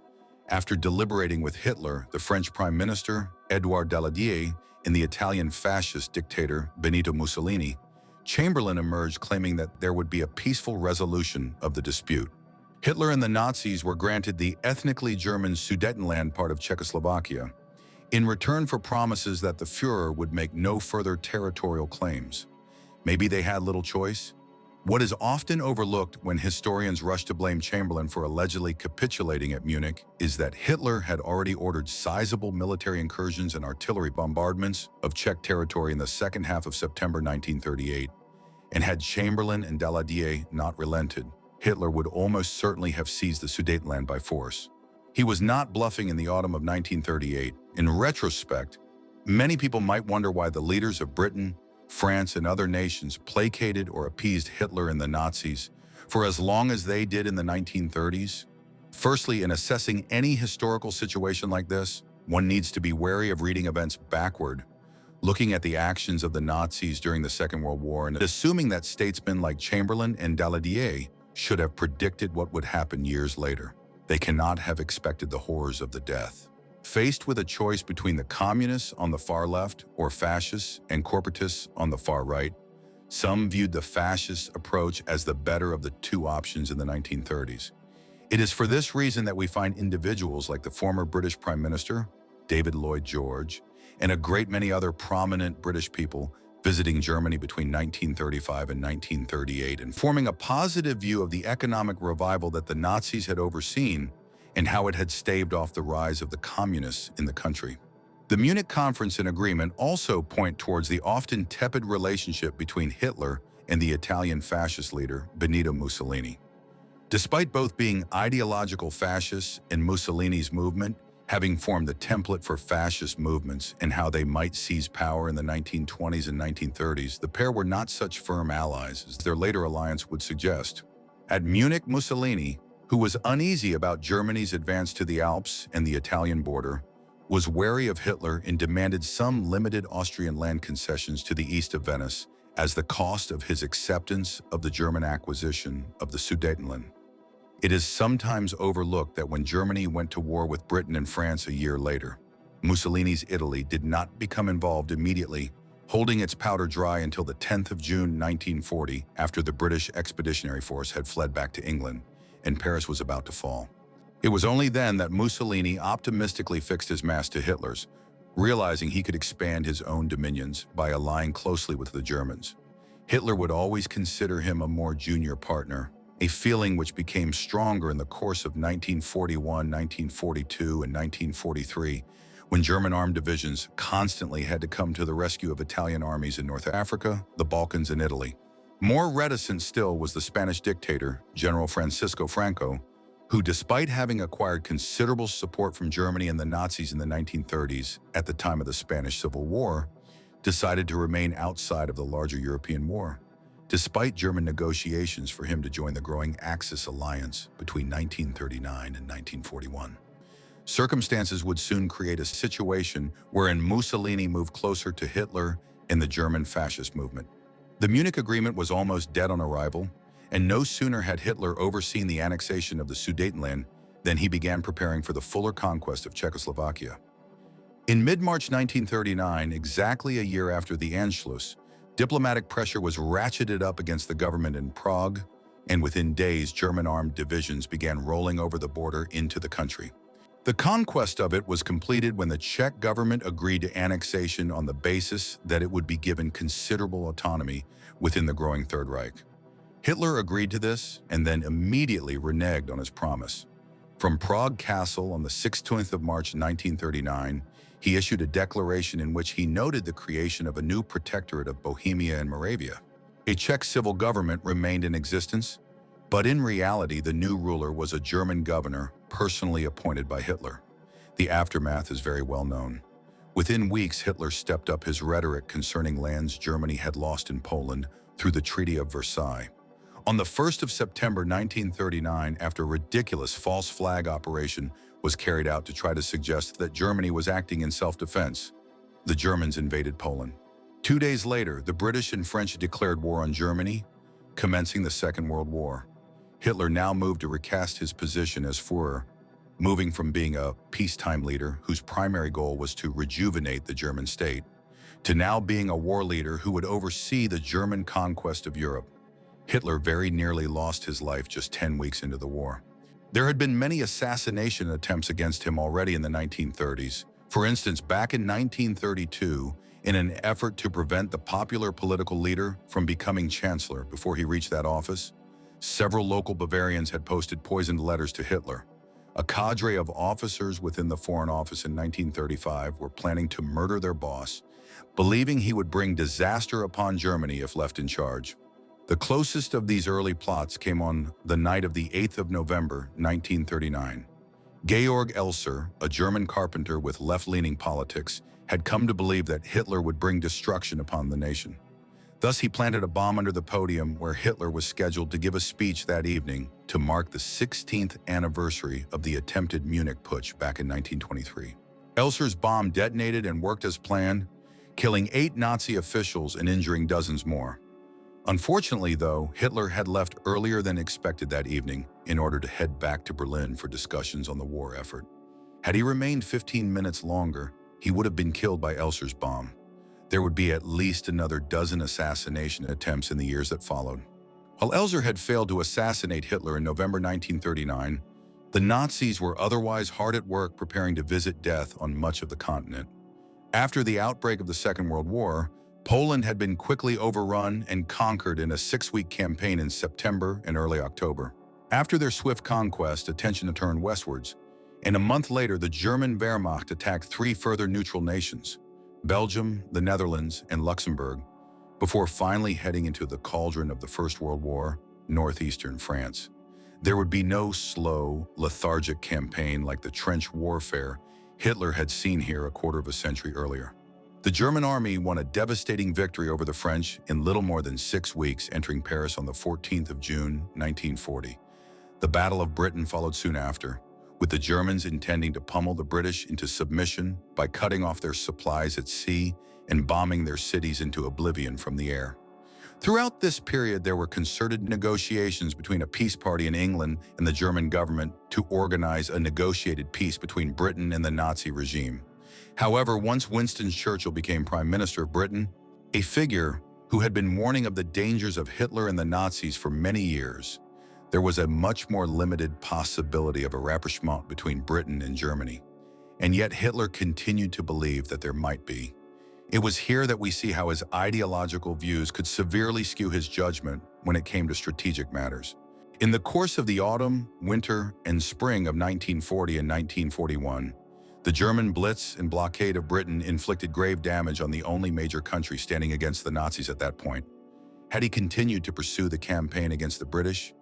after deliberating with Hitler, the French Prime Minister, Édouard Daladier, and the Italian fascist dictator, Benito Mussolini, Chamberlain emerged claiming that there would be a peaceful resolution of the dispute. Hitler and the Nazis were granted the ethnically German Sudetenland part of Czechoslovakia, in return for promises that the Führer would make no further territorial claims. Maybe they had little choice? What is often overlooked when historians rush to blame Chamberlain for allegedly capitulating at Munich is that Hitler had already ordered sizable military incursions and artillery bombardments of Czech territory in the second half of September 1938, and had Chamberlain and Daladier not relented, Hitler would almost certainly have seized the Sudetenland by force. He was not bluffing in the autumn of 1938. In retrospect, many people might wonder why the leaders of Britain, France, and other nations placated or appeased Hitler and the Nazis for as long as they did in the 1930s. Firstly, in assessing any historical situation like this, one needs to be wary of reading events backward, looking at the actions of the Nazis during the Second World War and assuming that statesmen like Chamberlain and Daladier should have predicted what would happen years later. They cannot have expected the horrors of the death. Faced with a choice between the communists on the far left or fascists and corporatists on the far right, some viewed the fascist approach as the better of the two options in the 1930s. It is for this reason that we find individuals like the former British Prime Minister, David Lloyd George, and a great many other prominent British people visiting Germany between 1935 and 1938 and forming a positive view of the economic revival that the Nazis had overseen and how it had staved off the rise of the communists in the country. The Munich Conference and Agreement also point towards the often tepid relationship between Hitler and the Italian fascist leader, Benito Mussolini. Despite both being ideological fascists and Mussolini's movement having formed the template for fascist movements and how they might seize power in the 1920s and 1930s, the pair were not such firm allies as their later alliance would suggest. At Munich, Mussolini, who was uneasy about Germany's advance to the Alps and the Italian border, was wary of Hitler and demanded some limited Austrian land concessions to the east of Venice as the cost of his acceptance of the German acquisition of the Sudetenland. It is sometimes overlooked that when Germany went to war with Britain and France a year later, Mussolini's Italy did not become involved immediately, holding its powder dry until the 10th of June 1940 after the British Expeditionary Force had fled back to England and Paris was about to fall. It was only then that Mussolini optimistically fixed his mast to Hitler's, realizing he could expand his own dominions by allying closely with the Germans. Hitler would always consider him a more junior partner, a feeling which became stronger in the course of 1941, 1942, and 1943, when German armed divisions constantly had to come to the rescue of Italian armies in North Africa, the Balkans, and Italy. More reticent still was the Spanish dictator, General Francisco Franco, who, despite having acquired considerable support from Germany and the Nazis in the 1930s at the time of the Spanish Civil War, decided to remain outside of the larger European war, despite German negotiations for him to join the growing Axis alliance between 1939 and 1941. Circumstances would soon create a situation wherein Mussolini moved closer to Hitler and the German fascist movement. The Munich Agreement was almost dead on arrival, and no sooner had Hitler overseen the annexation of the Sudetenland than he began preparing for the fuller conquest of Czechoslovakia. In mid-March 1939, exactly a year after the Anschluss, diplomatic pressure was ratcheted up against the government in Prague, and within days, German armed divisions began rolling over the border into the country. The conquest of it was completed when the Czech government agreed to annexation on the basis that it would be given considerable autonomy within the growing Third Reich. Hitler agreed to this and then immediately reneged on his promise. From Prague Castle on the 16th of March 1939, he issued a declaration in which he noted the creation of a new protectorate of Bohemia and Moravia. A Czech civil government remained in existence, but in reality, the new ruler was a German governor personally appointed by Hitler. The aftermath is very well known. Within weeks, Hitler stepped up his rhetoric concerning lands Germany had lost in Poland through the Treaty of Versailles. On the 1st of September 1939, after a ridiculous false flag operation was carried out to try to suggest that Germany was acting in self-defense, the Germans invaded Poland. 2 days later, the British and French declared war on Germany, commencing the Second World War. Hitler now moved to recast his position as Führer, moving from being a peacetime leader whose primary goal was to rejuvenate the German state, to now being a war leader who would oversee the German conquest of Europe. Hitler very nearly lost his life just 10 weeks into the war. There had been many assassination attempts against him already in the 1930s, For instance, back in 1932, in an effort to prevent the popular political leader from becoming chancellor before he reached that office, several local Bavarians had posted poisoned letters to Hitler. A cadre of officers within the Foreign Office in 1935 were planning to murder their boss, believing he would bring disaster upon Germany if left in charge. The closest of these early plots came on the night of the 8th of November, 1939. Georg Elser, a German carpenter with left-leaning politics, had come to believe that Hitler would bring destruction upon the nation. Thus, he planted a bomb under the podium where Hitler was scheduled to give a speech that evening to mark the 16th anniversary of the attempted Munich Putsch back in 1923. Elser's bomb detonated and worked as planned, killing 8 Nazi officials and injuring dozens more. Unfortunately, though, Hitler had left earlier than expected that evening in order to head back to Berlin for discussions on the war effort. Had he remained 15 minutes longer, he would have been killed by Elser's bomb. There would be at least another dozen assassination attempts in the years that followed. While Elser had failed to assassinate Hitler in November 1939, the Nazis were otherwise hard at work preparing to visit death on much of the continent. After the outbreak of the Second World War, Poland had been quickly overrun and conquered in a 6-week campaign in September and early October. After their swift conquest, attention turned westwards, and a month later the German Wehrmacht attacked 3 further neutral nations, Belgium, the Netherlands, and Luxembourg, before finally heading into the cauldron of the First World War, northeastern France. There would be no slow, lethargic campaign like the trench warfare Hitler had seen here a quarter of a century earlier. The German army won a devastating victory over the French in little more than 6 weeks, entering Paris on the 14th of June, 1940. The Battle of Britain followed soon after, with the Germans intending to pummel the British into submission by cutting off their supplies at sea and bombing their cities into oblivion from the air. Throughout this period, there were concerted negotiations between a peace party in England and the German government to organize a negotiated peace between Britain and the Nazi regime. However, once Winston Churchill became Prime Minister of Britain, a figure who had been warning of the dangers of Hitler and the Nazis for many years, there was a much more limited possibility of a rapprochement between Britain and Germany. And yet Hitler continued to believe that there might be. It was here that we see how his ideological views could severely skew his judgment when it came to strategic matters. In the course of the autumn, winter, and spring of 1940 and 1941, the German blitz and blockade of Britain inflicted grave damage on the only major country standing against the Nazis at that point. Had he continued to pursue the campaign against the British,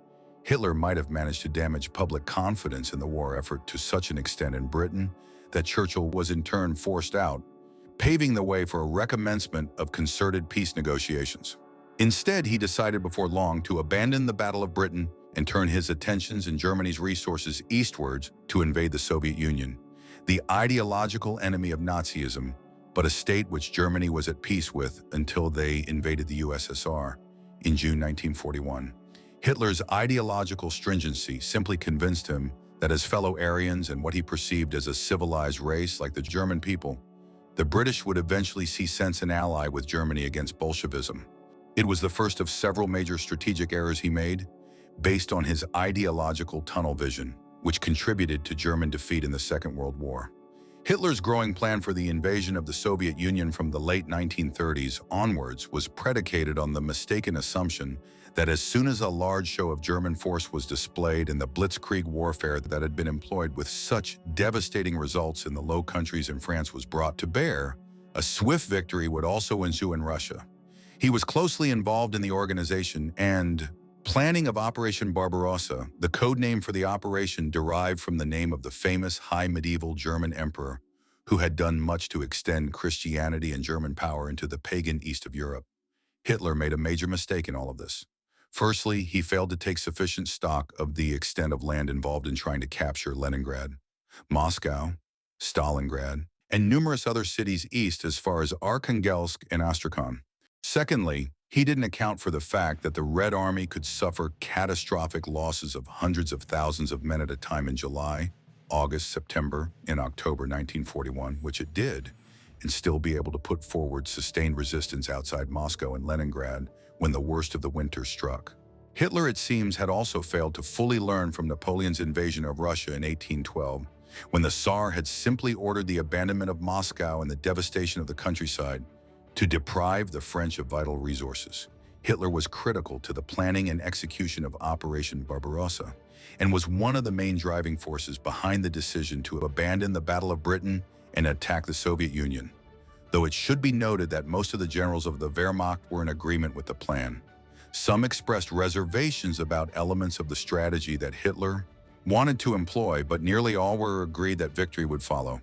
Hitler might have managed to damage public confidence in the war effort to such an extent in Britain that Churchill was in turn forced out, paving the way for a recommencement of concerted peace negotiations. Instead, he decided before long to abandon the Battle of Britain and turn his attentions and Germany's resources eastwards to invade the Soviet Union, the ideological enemy of Nazism, but a state which Germany was at peace with until they invaded the USSR in June 1941. Hitler's ideological stringency simply convinced him that as fellow Aryans and what he perceived as a civilized race like the German people, the British would eventually see sense and ally with Germany against Bolshevism. It was the first of several major strategic errors he made, based on his ideological tunnel vision, which contributed to German defeat in the Second World War. Hitler's growing plan for the invasion of the Soviet Union from the late 1930s onwards was predicated on the mistaken assumption that as soon as a large show of German force was displayed in the blitzkrieg warfare that had been employed with such devastating results in the Low Countries and France was brought to bear, a swift victory would also ensue in Russia. He was closely involved in the organization and planning of Operation Barbarossa, the code name for the operation derived from the name of the famous high medieval German emperor who had done much to extend Christianity and German power into the pagan east of Europe. Hitler made a major mistake in all of this. Firstly, he failed to take sufficient stock of the extent of land involved in trying to capture Leningrad, Moscow, Stalingrad, and numerous other cities east as far as Arkhangelsk and Astrakhan. Secondly, he didn't account for the fact that the Red Army could suffer catastrophic losses of hundreds of thousands of men at a time in July, August, September, and October 1941, which it did, and still be able to put forward sustained resistance outside Moscow and Leningrad when the worst of the winter struck. Hitler, it seems, had also failed to fully learn from Napoleon's invasion of Russia in 1812 when the Tsar had simply ordered the abandonment of Moscow and the devastation of the countryside to deprive the French of vital resources. Hitler was critical to the planning and execution of Operation Barbarossa and was one of the main driving forces behind the decision to abandon the Battle of Britain and attack the Soviet Union, though it should be noted that most of the generals of the Wehrmacht were in agreement with the plan. Some expressed reservations about elements of the strategy that Hitler wanted to employ, but nearly all were agreed that victory would follow.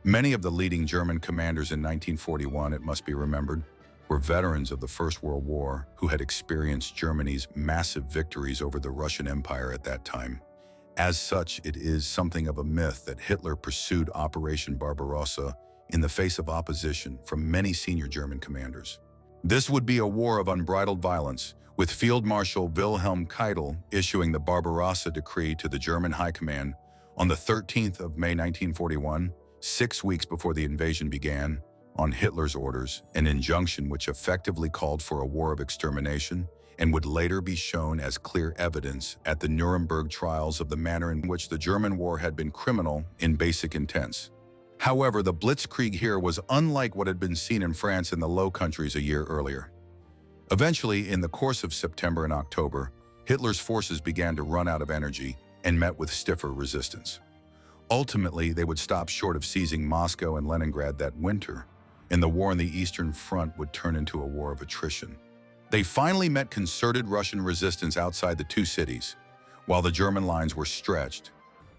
Many of the leading German commanders in 1941, it must be remembered, were veterans of the First World War who had experienced Germany's massive victories over the Russian Empire at that time. As such, it is something of a myth that Hitler pursued Operation Barbarossa in the face of opposition from many senior German commanders. This would be a war of unbridled violence, with Field Marshal Wilhelm Keitel issuing the Barbarossa Decree to the German High Command on the 13th of May 1941, 6 weeks before the invasion began, on Hitler's orders, an injunction which effectively called for a war of extermination and would later be shown as clear evidence at the Nuremberg trials of the manner in which the German war had been criminal in basic intents. However, the blitzkrieg here was unlike what had been seen in France and the Low Countries a year earlier. Eventually, in the course of September and October, Hitler's forces began to run out of energy and met with stiffer resistance. Ultimately, they would stop short of seizing Moscow and Leningrad that winter, and the war on the Eastern Front would turn into a war of attrition. They finally met concerted Russian resistance outside the two cities, while the German lines were stretched,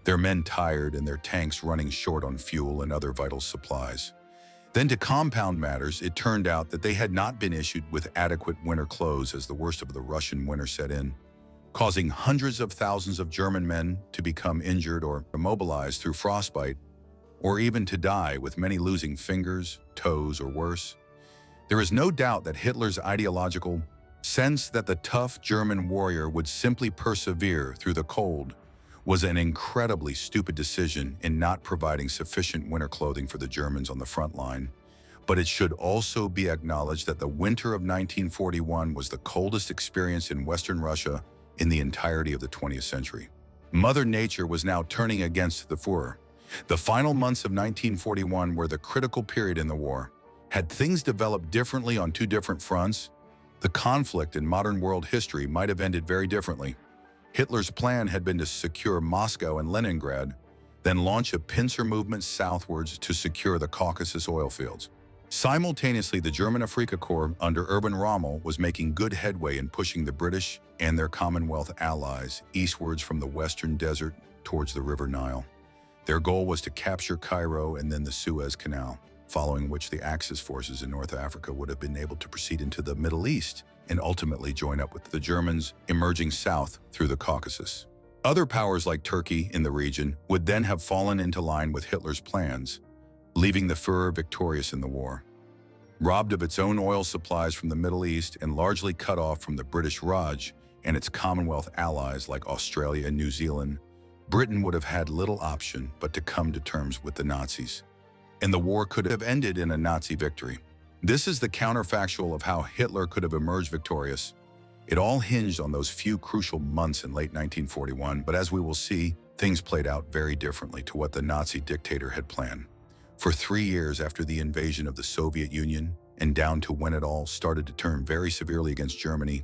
their men tired and their tanks running short on fuel and other vital supplies. Then to compound matters, it turned out that they had not been issued with adequate winter clothes as the worst of the Russian winter set in, causing hundreds of thousands of German men to become injured or immobilized through frostbite, or even to die, with many losing fingers, toes, or worse. There is no doubt that Hitler's ideological sense that the tough German warrior would simply persevere through the cold was an incredibly stupid decision in not providing sufficient winter clothing for the Germans on the front line. But it should also be acknowledged that the winter of 1941 was the coldest experience in Western Russia in the entirety of the 20th century. Mother Nature was now turning against the Führer. The final months of 1941 were the critical period in the war. Had things developed differently on two different fronts, the conflict in modern world history might have ended very differently. Hitler's plan had been to secure Moscow and Leningrad, then launch a pincer movement southwards to secure the Caucasus oil fields. Simultaneously, the German Afrika Korps under Erwin Rommel was making good headway in pushing the British and their Commonwealth allies eastwards from the western desert towards the River Nile. Their goal was to capture Cairo and then the Suez Canal, following which the Axis forces in North Africa would have been able to proceed into the Middle East and ultimately join up with the Germans emerging south through the Caucasus. Other powers like Turkey in the region would then have fallen into line with Hitler's plans, leaving the Führer victorious in the war. Robbed of its own oil supplies from the Middle East and largely cut off from the British Raj and its Commonwealth allies like Australia and New Zealand, Britain would have had little option but to come to terms with the Nazis, and the war could have ended in a Nazi victory. This is the counterfactual of how Hitler could have emerged victorious. It all hinged on those few crucial months in late 1941, but as we will see, things played out very differently to what the Nazi dictator had planned. For 3 years after the invasion of the Soviet Union, and down to when it all started to turn very severely against Germany,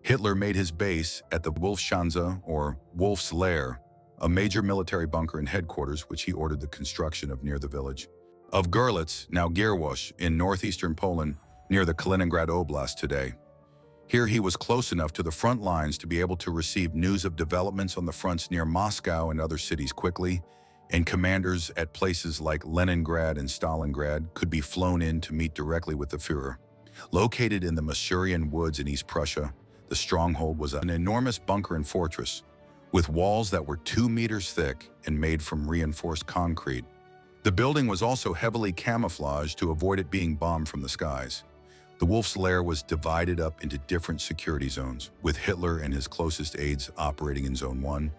Hitler made his base at the Wolfschanze, or Wolf's Lair, a major military bunker and headquarters which he ordered the construction of near the village of Görlitz, now Gierwosch, in northeastern Poland, near the Kaliningrad Oblast today. Here he was close enough to the front lines to be able to receive news of developments on the fronts near Moscow and other cities quickly, and commanders at places like Leningrad and Stalingrad could be flown in to meet directly with the Führer. Located in the Masurian woods in East Prussia, the stronghold was an enormous bunker and fortress, with walls that were 2 meters thick and made from reinforced concrete. The building was also heavily camouflaged to avoid it being bombed from the skies. The Wolf's Lair was divided up into different security zones, with Hitler and his closest aides operating in Zone 1,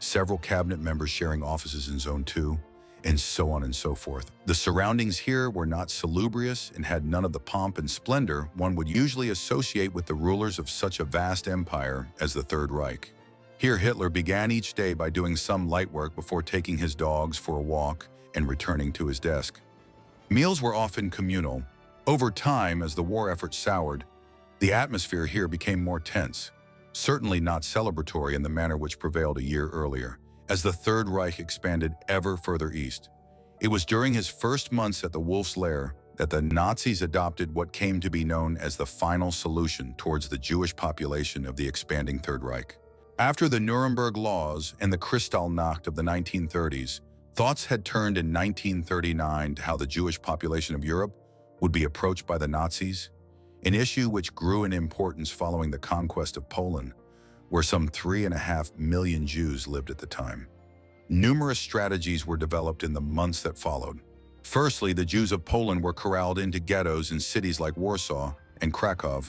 several cabinet members sharing offices in Zone 2, and so on and so forth. The surroundings here were not salubrious and had none of the pomp and splendor one would usually associate with the rulers of such a vast empire as the Third Reich. Here, Hitler began each day by doing some light work before taking his dogs for a walk and returning to his desk. Meals were often communal. Over time, as the war effort soured, the atmosphere here became more tense, certainly not celebratory in the manner which prevailed a year earlier, as the Third Reich expanded ever further east. It was during his first months at the Wolf's Lair that the Nazis adopted what came to be known as the final solution towards the Jewish population of the expanding Third Reich. After the Nuremberg Laws and the Kristallnacht of the 1930s, thoughts had turned in 1939 to how the Jewish population of Europe would be approached by the Nazis, an issue which grew in importance following the conquest of Poland, where some 3.5 million Jews lived at the time. Numerous strategies were developed in the months that followed. Firstly, the Jews of Poland were corralled into ghettos in cities like Warsaw and Krakow,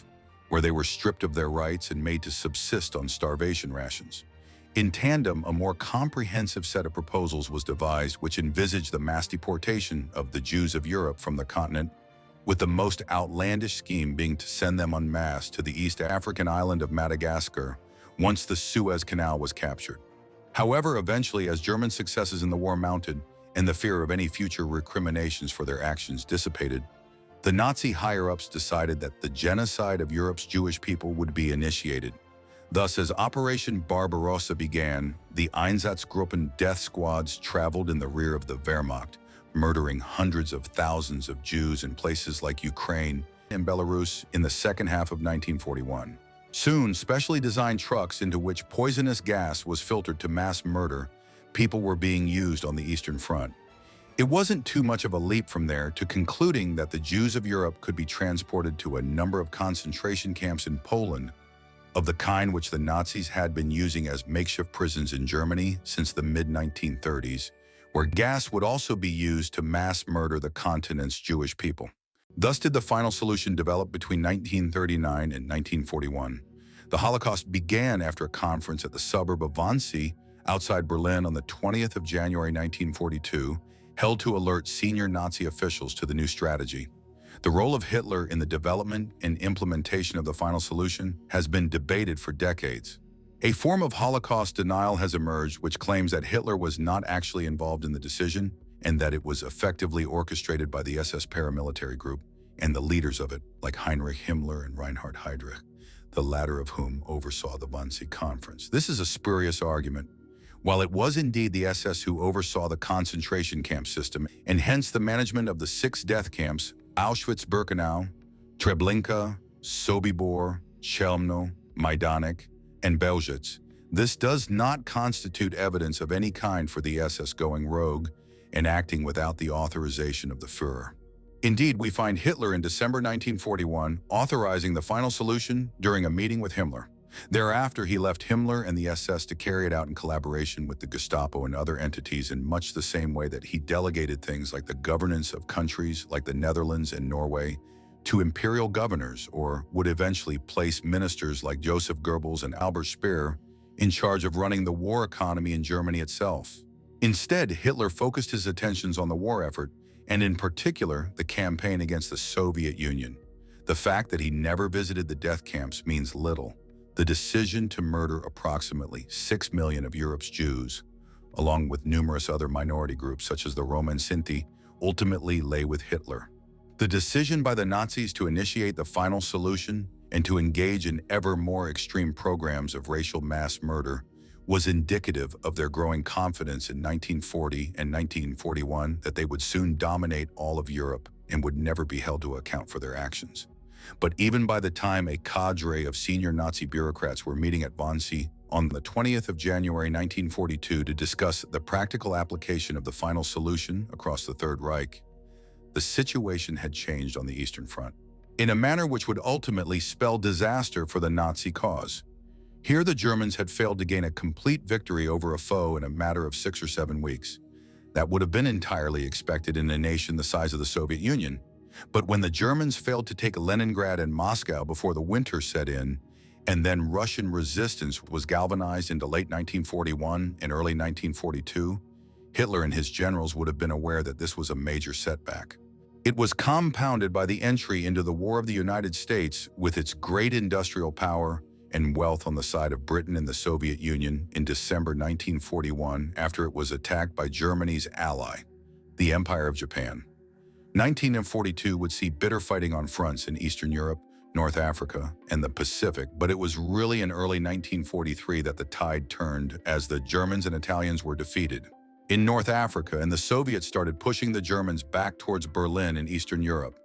where they were stripped of their rights and made to subsist on starvation rations. In tandem, a more comprehensive set of proposals was devised which envisaged the mass deportation of the Jews of Europe from the continent, with the most outlandish scheme being to send them en masse to the East African island of Madagascar once the Suez Canal was captured. However, eventually, as German successes in the war mounted and the fear of any future recriminations for their actions dissipated, the Nazi higher-ups decided that the genocide of Europe's Jewish people would be initiated. Thus, as Operation Barbarossa began, the Einsatzgruppen death squads traveled in the rear of the Wehrmacht, murdering hundreds of thousands of Jews in places like Ukraine and Belarus in the second half of 1941. Soon, specially designed trucks into which poisonous gas was filtered to mass murder people were being used on the Eastern Front. It wasn't too much of a leap from there to concluding that the Jews of Europe could be transported to a number of concentration camps in Poland, of the kind which the Nazis had been using as makeshift prisons in Germany since the mid-1930s, where gas would also be used to mass murder the continent's Jewish people. Thus did the final solution develop between 1939 and 1941. The Holocaust began after a conference at the suburb of Wannsee outside Berlin on the 20th of January 1942, held to alert senior Nazi officials to the new strategy. The role of Hitler in the development and implementation of the final solution has been debated for decades. A form of Holocaust denial has emerged which claims that Hitler was not actually involved in the decision and that it was effectively orchestrated by the SS paramilitary group and the leaders of it, like Heinrich Himmler and Reinhard Heydrich, the latter of whom oversaw the Wannsee Conference. This is a spurious argument. While it was indeed the SS who oversaw the concentration camp system and hence the management of the 6 death camps, Auschwitz-Birkenau, Treblinka, Sobibor, Chelmno, Majdanek, and Belzec, this does not constitute evidence of any kind for the SS going rogue and acting without the authorization of the Führer. Indeed, we find Hitler in December 1941 authorizing the final solution during a meeting with Himmler. Thereafter, he left Himmler and the SS to carry it out in collaboration with the Gestapo and other entities in much the same way that he delegated things like the governance of countries like the Netherlands and Norway to imperial governors, or would eventually place ministers like Joseph Goebbels and Albert Speer in charge of running the war economy in Germany itself. Instead, Hitler focused his attentions on the war effort, and in particular, the campaign against the Soviet Union. The fact that he never visited the death camps means little. The decision to murder approximately 6 million of Europe's Jews, along with numerous other minority groups such as the Roma and Sinti, ultimately lay with Hitler. The decision by the Nazis to initiate the final solution and to engage in ever more extreme programs of racial mass murder was indicative of their growing confidence in 1940 and 1941 that they would soon dominate all of Europe and would never be held to account for their actions. But even by the time a cadre of senior Nazi bureaucrats were meeting at Wannsee on the 20th of January 1942 to discuss the practical application of the final solution across the Third Reich, the situation had changed on the Eastern Front, in a manner which would ultimately spell disaster for the Nazi cause. Here the Germans had failed to gain a complete victory over a foe in a matter of 6 or 7 weeks. That would have been entirely expected in a nation the size of the Soviet Union. But when the Germans failed to take Leningrad and Moscow before the winter set in, and then Russian resistance was galvanized into late 1941 and early 1942, Hitler and his generals would have been aware that this was a major setback. It was compounded by the entry into the War of the United States with its great industrial power and wealth on the side of Britain and the Soviet Union in December 1941 after it was attacked by Germany's ally, the Empire of Japan. 1942 would see bitter fighting on fronts in Eastern Europe, North Africa, and the Pacific, but it was really in early 1943 that the tide turned as the Germans and Italians were defeated in North Africa and the Soviets started pushing the Germans back towards Berlin in Eastern Europe.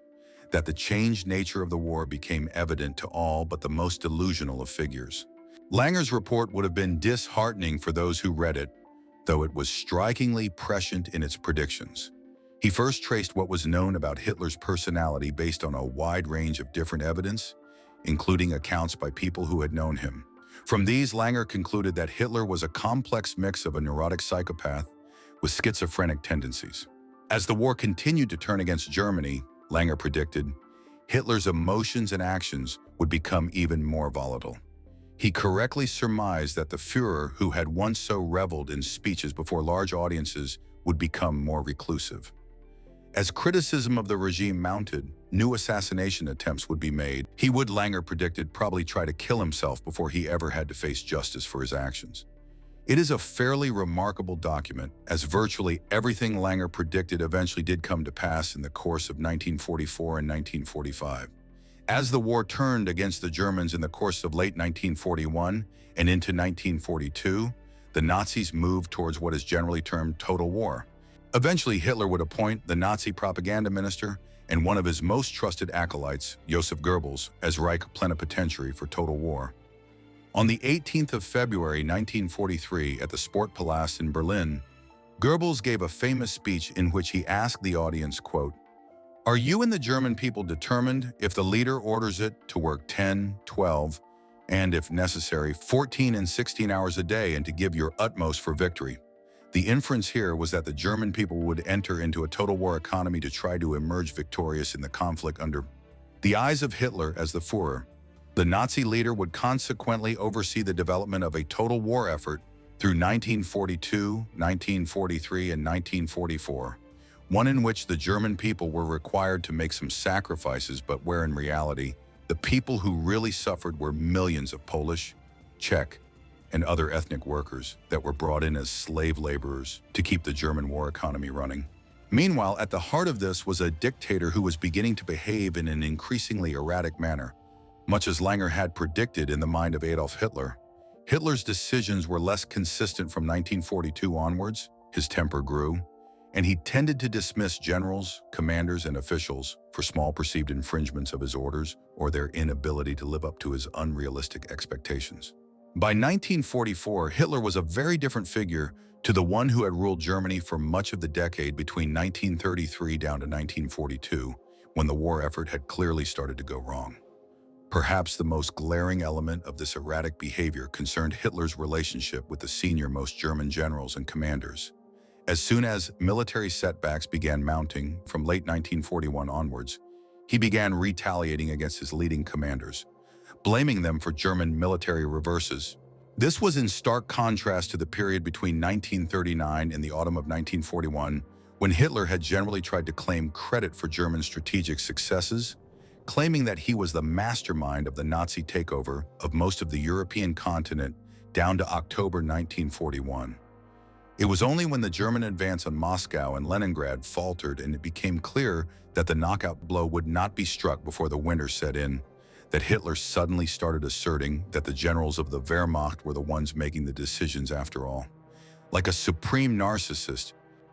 That the changed nature of the war became evident to all but the most delusional of figures. Langer's report would have been disheartening for those who read it, though it was strikingly prescient in its predictions. He first traced what was known about Hitler's personality based on a wide range of different evidence, including accounts by people who had known him. From these, Langer concluded that Hitler was a complex mix of a neurotic psychopath with schizophrenic tendencies. As the war continued to turn against Germany, Langer predicted, Hitler's emotions and actions would become even more volatile. He correctly surmised that the Führer, who had once so reveled in speeches before large audiences, would become more reclusive. As criticism of the regime mounted, new assassination attempts would be made. He would, Langer predicted, probably try to kill himself before he ever had to face justice for his actions. It is a fairly remarkable document, as virtually everything Langer predicted eventually did come to pass in the course of 1944 and 1945. As the war turned against the Germans in the course of late 1941 and into 1942, the Nazis moved towards what is generally termed total war. Eventually, Hitler would appoint the Nazi propaganda minister and one of his most trusted acolytes, Joseph Goebbels, as Reich plenipotentiary for total war. On the 18th of February 1943 at the Sportpalast in Berlin, Goebbels gave a famous speech in which he asked the audience, quote, "Are you and the German people determined, if the leader orders it, to work 10, 12, and if necessary, 14 and 16 hours a day and to give your utmost for victory?" The inference here was that the German people would enter into a total war economy to try to emerge victorious in the conflict under the eyes of Hitler as the Führer. The Nazi leader would consequently oversee the development of a total war effort through 1942, 1943, and 1944, one in which the German people were required to make some sacrifices, but where in reality, the people who really suffered were millions of Polish, Czech, and other ethnic workers that were brought in as slave laborers to keep the German war economy running. Meanwhile, at the heart of this was a dictator who was beginning to behave in an increasingly erratic manner. Much as Langer had predicted in the mind of Adolf Hitler, Hitler's decisions were less consistent from 1942 onwards. His temper grew, and he tended to dismiss generals, commanders, and officials for small perceived infringements of his orders or their inability to live up to his unrealistic expectations. By 1944, Hitler was a very different figure to the one who had ruled Germany for much of the decade between 1933 down to 1942, when the war effort had clearly started to go wrong. Perhaps the most glaring element of this erratic behavior concerned Hitler's relationship with the senior-most German generals and commanders. As soon as military setbacks began mounting from late 1941 onwards, he began retaliating against his leading commanders, blaming them for German military reverses. This was in stark contrast to the period between 1939 and the autumn of 1941, when Hitler had generally tried to claim credit for German strategic successes, claiming that he was the mastermind of the Nazi takeover of most of the European continent down to October 1941. It was only when the German advance on Moscow and Leningrad faltered and it became clear that the knockout blow would not be struck before the winter set in, that Hitler suddenly started asserting that the generals of the Wehrmacht were the ones making the decisions after all. Like a supreme narcissist,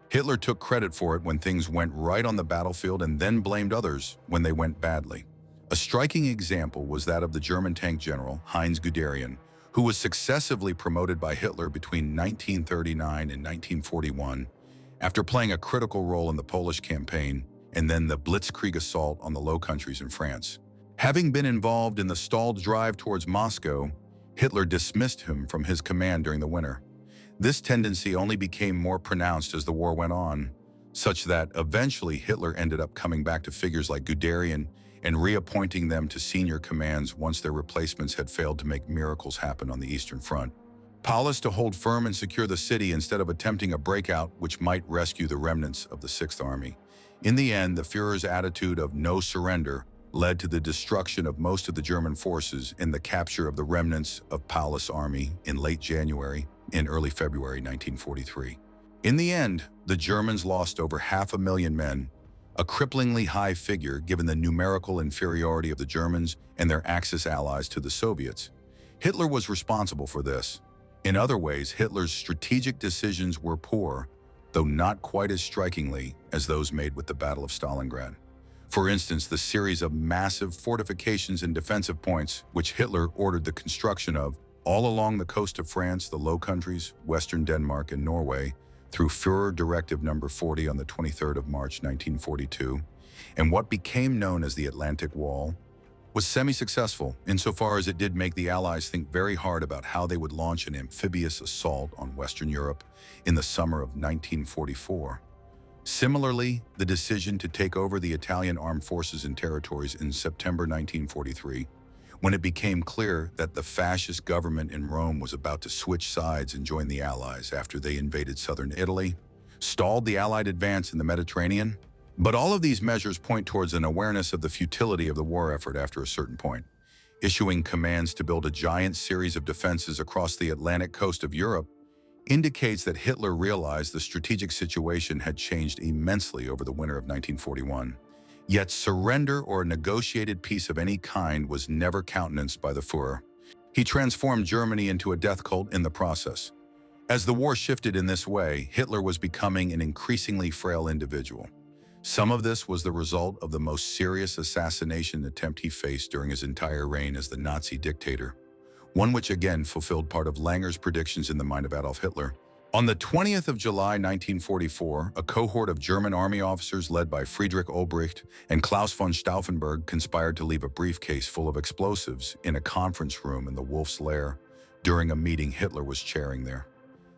Hitler took credit for it when things went right on the battlefield and then blamed others when they went badly. A striking example was that of the German tank general, Heinz Guderian, who was successively promoted by Hitler between 1939 and 1941, after playing a critical role in the Polish campaign and then the Blitzkrieg assault on the Low Countries in France. Having been involved in the stalled drive towards Moscow, Hitler dismissed him from his command during the winter. This tendency only became more pronounced as the war went on, such that eventually Hitler ended up coming back to figures like Guderian and reappointing them to senior commands once their replacements had failed to make miracles happen on the Eastern Front. Powerless to hold firm and secure the city instead of attempting a breakout which might rescue the remnants of the Sixth Army. In the end, the Führer's attitude of no surrender led to the destruction of most of the German forces and the capture of the remnants of Paulus' army in late January and early February 1943. In the end, the Germans lost over 500,000 men, a cripplingly high figure given the numerical inferiority of the Germans and their Axis allies to the Soviets. Hitler was responsible for this. In other ways, Hitler's strategic decisions were poor, though not quite as strikingly as those made with the Battle of Stalingrad. For instance, the series of massive fortifications and defensive points which Hitler ordered the construction of all along the coast of France, the Low Countries, Western Denmark, and Norway, through Führer Directive No. 40 on the 23rd of March 1942, and what became known as the Atlantic Wall, was semi-successful insofar as it did make the Allies think very hard about how they would launch an amphibious assault on Western Europe in the summer of 1944. Similarly, the decision to take over the Italian armed forces and territories in September 1943, when it became clear that the fascist government in Rome was about to switch sides and join the Allies after they invaded southern Italy, stalled the Allied advance in the Mediterranean. But all of these measures point towards an awareness of the futility of the war effort after a certain point. Issuing commands to build a giant series of defenses across the Atlantic coast of Europe indicates that Hitler realized the strategic situation had changed immensely over the winter of 1941. Yet surrender or a negotiated peace of any kind was never countenanced by the Führer. He transformed Germany into a death cult in the process. As the war shifted in this way, Hitler was becoming an increasingly frail individual. Some of this was the result of the most serious assassination attempt he faced during his entire reign as the Nazi dictator, one which again fulfilled part of Langer's predictions in the mind of Adolf Hitler. On the 20th of July 1944, a cohort of German army officers led by Friedrich Olbricht and Klaus von Stauffenberg conspired to leave a briefcase full of explosives in a conference room in the Wolf's Lair during a meeting Hitler was chairing there.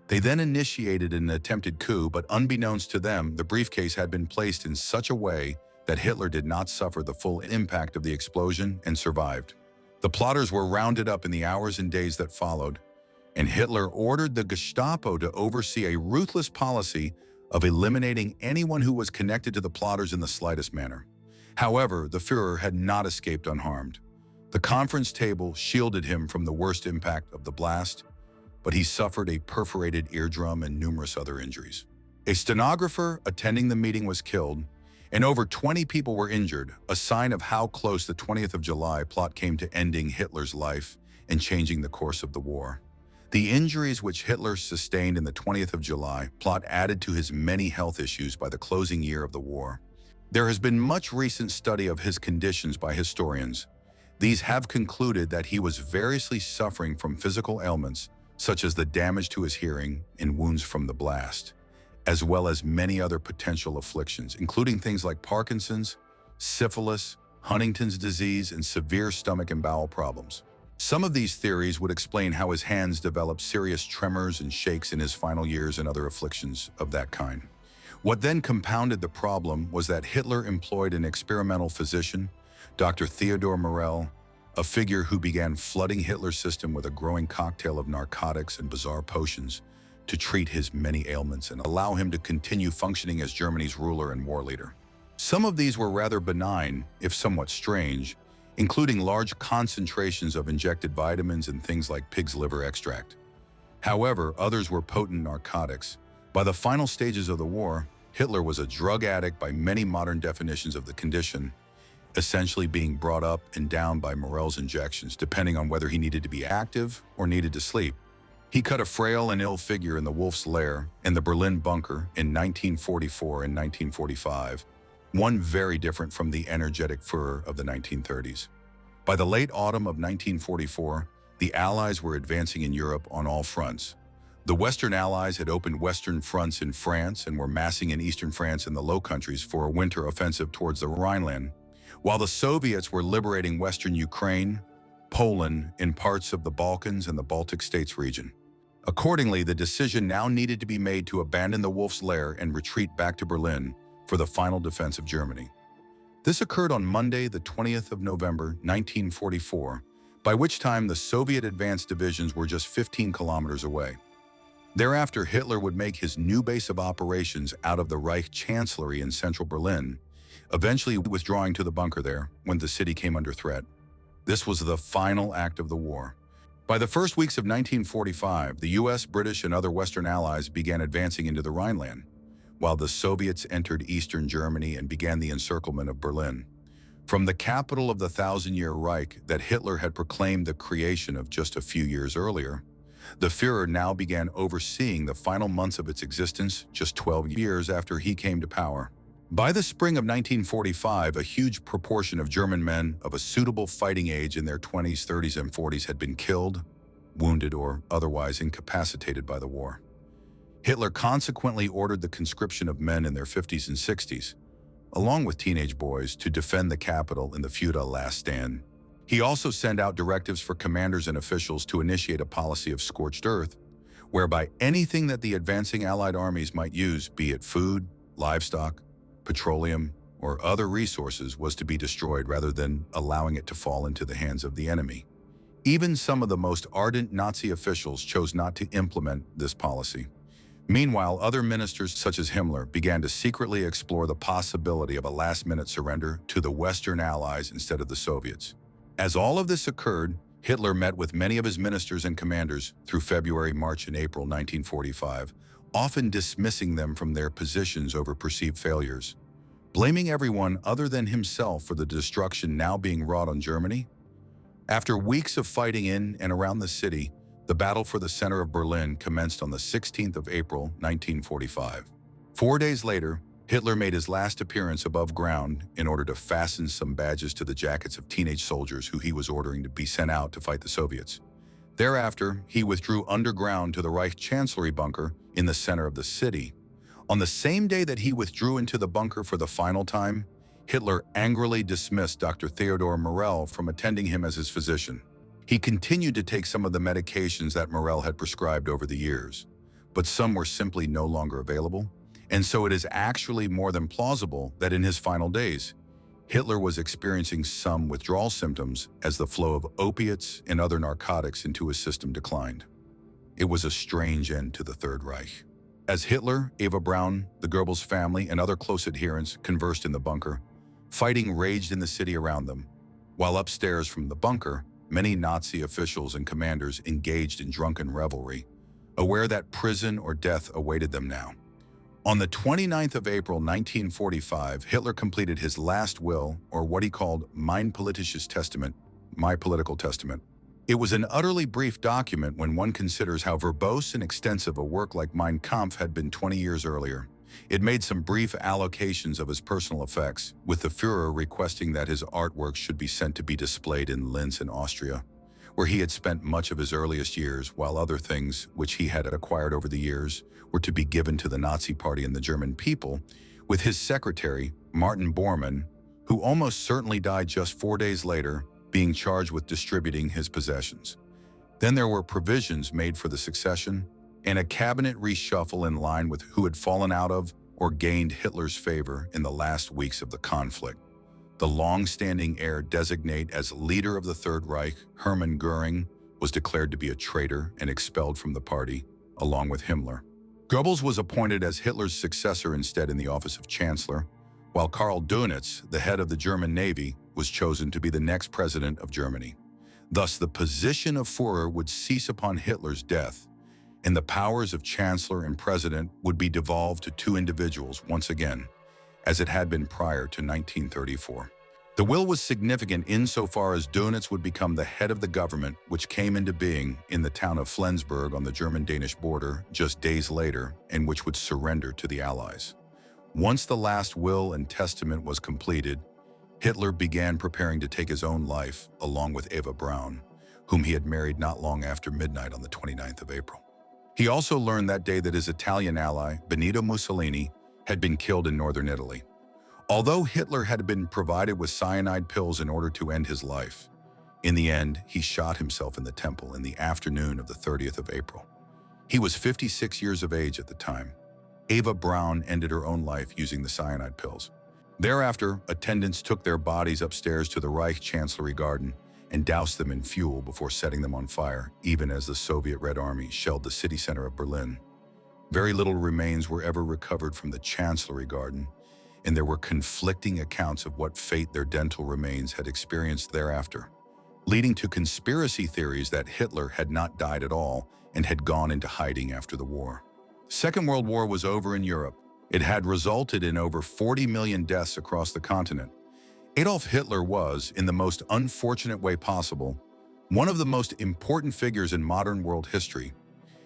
They then initiated an attempted coup, but unbeknownst to them, the briefcase had been placed in such a way that Hitler did not suffer the full impact of the explosion and survived. The plotters were rounded up in the hours and days that followed, and Hitler ordered the Gestapo to oversee a ruthless policy of eliminating anyone who was connected to the plotters in the slightest manner. However, the Führer had not escaped unharmed. The conference table shielded him from the worst impact of the blast, but he suffered a perforated eardrum and numerous other injuries. A stenographer attending the meeting was killed, and over 20 people were injured, a sign of how close the 20th of July plot came to ending Hitler's life and changing the course of the war. The injuries which Hitler sustained in the 20th of July plot added to his many health issues by the closing year of the war. There has been much recent study of his conditions by historians. These have concluded that he was variously suffering from physical ailments, such as the damage to his hearing and wounds from the blast, as well as many other potential afflictions, including things like Parkinson's, syphilis, Huntington's disease, and severe stomach and bowel problems. Some of these theories would explain how his hands developed serious tremors and shakes in his final years and other afflictions of that kind. What then compounded the problem was that Hitler employed an experimental physician, Dr. Theodor Morell, a figure who began flooding Hitler's system with a growing cocktail of narcotics and bizarre potions to treat his many ailments and allow him to continue functioning as Germany's ruler and war leader. Some of these were rather benign, if somewhat strange, including large concentrations of injected vitamins and things like pig's liver extract. However, others were potent narcotics. By the final stages of the war, Hitler was a drug addict by many modern definitions of the condition, essentially being brought up and down by Morell's injections, depending on whether he needed to be active or needed to sleep. He cut a frail and ill figure in the Wolf's Lair and the Berlin bunker in 1944 and 1945, one very different from the energetic Führer of the 1930s. By the late autumn of 1944, the Allies were advancing in Europe on all fronts. The Western Allies had opened Western fronts in France and were massing in Eastern France and the Low Countries for a winter offensive towards the Rhineland, while the Soviets were liberating Western Ukraine, Poland, and parts of the Balkans and the Baltic States region. Accordingly, the decision now needed to be made to abandon the Wolf's Lair and retreat back to Berlin for the final defense of Germany. This occurred on Monday, the 20th of November, 1944, by which time the Soviet advanced divisions were just 15 kilometers away. Thereafter, Hitler would make his new base of operations out of the Reich Chancellery in central Berlin, eventually withdrawing to the bunker there when the city came under threat. This was the final act of the war. By the first weeks of 1945, the US, British, and other Western allies began advancing into the Rhineland, while the Soviets entered eastern Germany and began the encirclement of Berlin. From the capital of the Thousand-Year Reich that Hitler had proclaimed the creation of just a few years earlier, the Führer now began overseeing the final months of its existence just 12 years after he came to power. By the spring of 1945, a huge proportion of German men of a suitable fighting age in their 20s, 30s, and 40s had been killed, wounded, or otherwise incapacitated by the war. Hitler consequently ordered the conscription of men in their 50s and 60s, along with teenage boys, to defend the capital in the futile last stand. He also sent out directives for commanders and officials to initiate a policy of scorched earth, whereby anything that the advancing Allied armies might use, be it food, livestock, petroleum, or other resources, was to be destroyed rather than allowing it to fall into the hands of the enemy. Even some of the most ardent Nazi officials chose not to implement this policy. Meanwhile, other ministers such as Himmler began to secretly explore the possibility of a last-minute surrender to the Western Allies instead of the Soviets. As all of this occurred, Hitler met with many of his ministers and commanders through February, March, and April 1945, often dismissing them from their positions over perceived failures, blaming everyone other than himself for the destruction now being wrought on Germany. After weeks of fighting in and around the city, the battle for the center of Berlin commenced on the 16th of April, 1945. 4 days later, Hitler made his last appearance above ground in order to fasten some badges to the jackets of teenage soldiers who he was ordering to be sent out to fight the Soviets. Thereafter, he withdrew underground to the Reich Chancellery bunker in the center of the city. On the same day that he withdrew into the bunker for the final time, Hitler angrily dismissed Dr. Theodor Morell from attending him as his physician. He continued to take some of the medications that Morell had prescribed over the years, but some were simply no longer available, and so it is actually more than plausible that in his final days, Hitler was experiencing some withdrawal symptoms as the flow of opiates and other narcotics into his system declined. It was a strange end to the Third Reich. As Hitler, Eva Braun, the Goebbels family, and other close adherents conversed in the bunker, fighting raged in the city around them, while upstairs from the bunker, many Nazi officials and commanders engaged in drunken revelry, aware that prison or death awaited them now. On the 29th of April 1945, Hitler completed his last will, or what he called Mein politisches Testament, my political testament. It was an utterly brief document when one considers how verbose and extensive a work like Mein Kampf had been 20 years earlier. It made some brief allocations of his personal effects, with the Führer requesting that his artwork should be sent to be displayed in Linz in Austria, where he had spent much of his earliest years, while other things, which he had acquired over the years, were to be given to the Nazi Party and the German people, with his secretary, Martin Bormann, who almost certainly died just 4 days later, being charged with distributing his possessions. Then there were provisions made for the succession, and a cabinet reshuffle in line with who had fallen out of or gained Hitler's favor in the last weeks of the conflict. The long-standing heir designate as leader of the Third Reich, Hermann Göring, was declared to be a traitor and expelled from the party, along with Himmler. Goebbels was appointed as Hitler's successor instead in the office of Chancellor, while Karl Dönitz, the head of the German Navy, was chosen to be the next president of Germany. Thus, the position of Führer would cease upon Hitler's death, and the powers of Chancellor and President would be devolved to two individuals once again, as it had been prior to 1934. The will was significant insofar as Dönitz would become the head of the government, which came into being in the town of Flensburg on the German-Danish border just days later, and which would surrender to the Allies. Once the last will and testament was completed, Hitler began preparing to take his own life, along with Eva Braun, whom he had married not long after midnight on the 29th of April. He also learned that day that his Italian ally, Benito Mussolini, had been killed in northern Italy. Although Hitler had been provided with cyanide pills in order to end his life, in the end, he shot himself in the temple in the afternoon of the 30th of April. He was 56 years of age at the time. Eva Braun ended her own life using the cyanide pills. Thereafter, attendants took their bodies upstairs to the Reich Chancellery Garden and doused them in fuel before setting them on fire, even as the Soviet Red Army shelled the city center of Berlin. Very little remains were ever recovered from the Chancellery Garden, and there were conflicting accounts of what fate their dental remains had experienced thereafter, leading to conspiracy theories that Hitler had not died at all and had gone into hiding after the war. Second World War was over in Europe. It had resulted in over 40 million deaths across the continent. Adolf Hitler was, in the most unfortunate way possible, one of the most important figures in modern world history.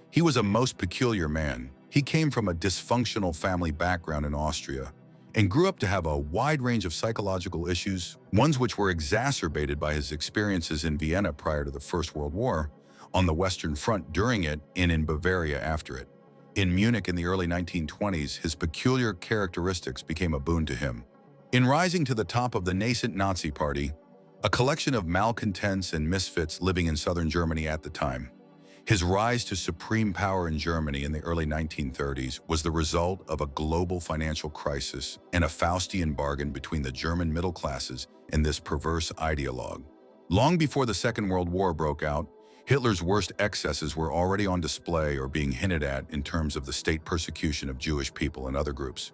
He was a most peculiar man. He came from a dysfunctional family background in Austria and grew up to have a wide range of psychological issues, ones which were exacerbated by his experiences in Vienna prior to the First World War, on the Western Front during it, and in Bavaria after it. In Munich in the early 1920s, his peculiar characteristics became a boon to him. In rising to the top of the nascent Nazi Party, a collection of malcontents and misfits living in southern Germany at the time, his rise to supreme power in Germany in the early 1930s was the result of a global financial crisis and a Faustian bargain between the German middle classes and this perverse ideologue. Long before the Second World War broke out, Hitler's worst excesses were already on display or being hinted at in terms of the state persecution of Jewish people and other groups.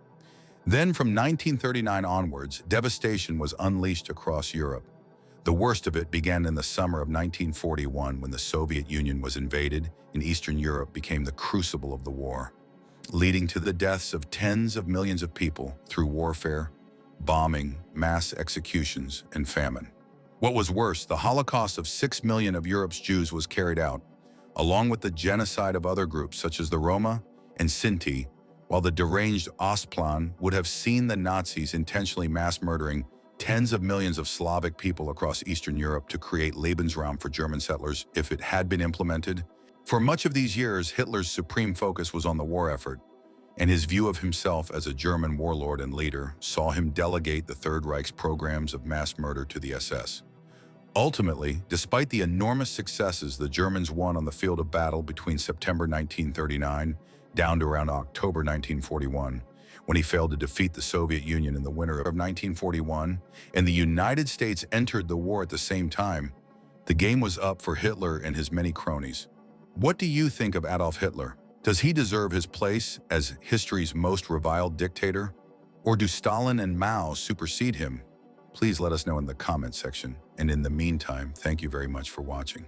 Then, from 1939 onwards, devastation was unleashed across Europe. The worst of it began in the summer of 1941 when the Soviet Union was invaded and Eastern Europe became the crucible of the war, leading to the deaths of tens of millions of people through warfare, bombing, mass executions, and famine. What was worse, the Holocaust of 6 million of Europe's Jews was carried out, along with the genocide of other groups such as the Roma and Sinti, while the deranged Ostplan would have seen the Nazis intentionally mass murdering tens of millions of Slavic people across Eastern Europe to create Lebensraum for German settlers if it had been implemented. For much of these years, Hitler's supreme focus was on the war effort, and his view of himself as a German warlord and leader saw him delegate the Third Reich's programs of mass murder to the SS. Ultimately, despite the enormous successes the Germans won on the field of battle between September 1939 down to around October 1941, when he failed to defeat the Soviet Union in the winter of 1941, and the United States entered the war at the same time, the game was up for Hitler and his many cronies. What do you think of Adolf Hitler? Does he deserve his place as history's most reviled dictator? Or do Stalin and Mao supersede him? Please let us know in the comment section. And in the meantime, thank you very much for watching.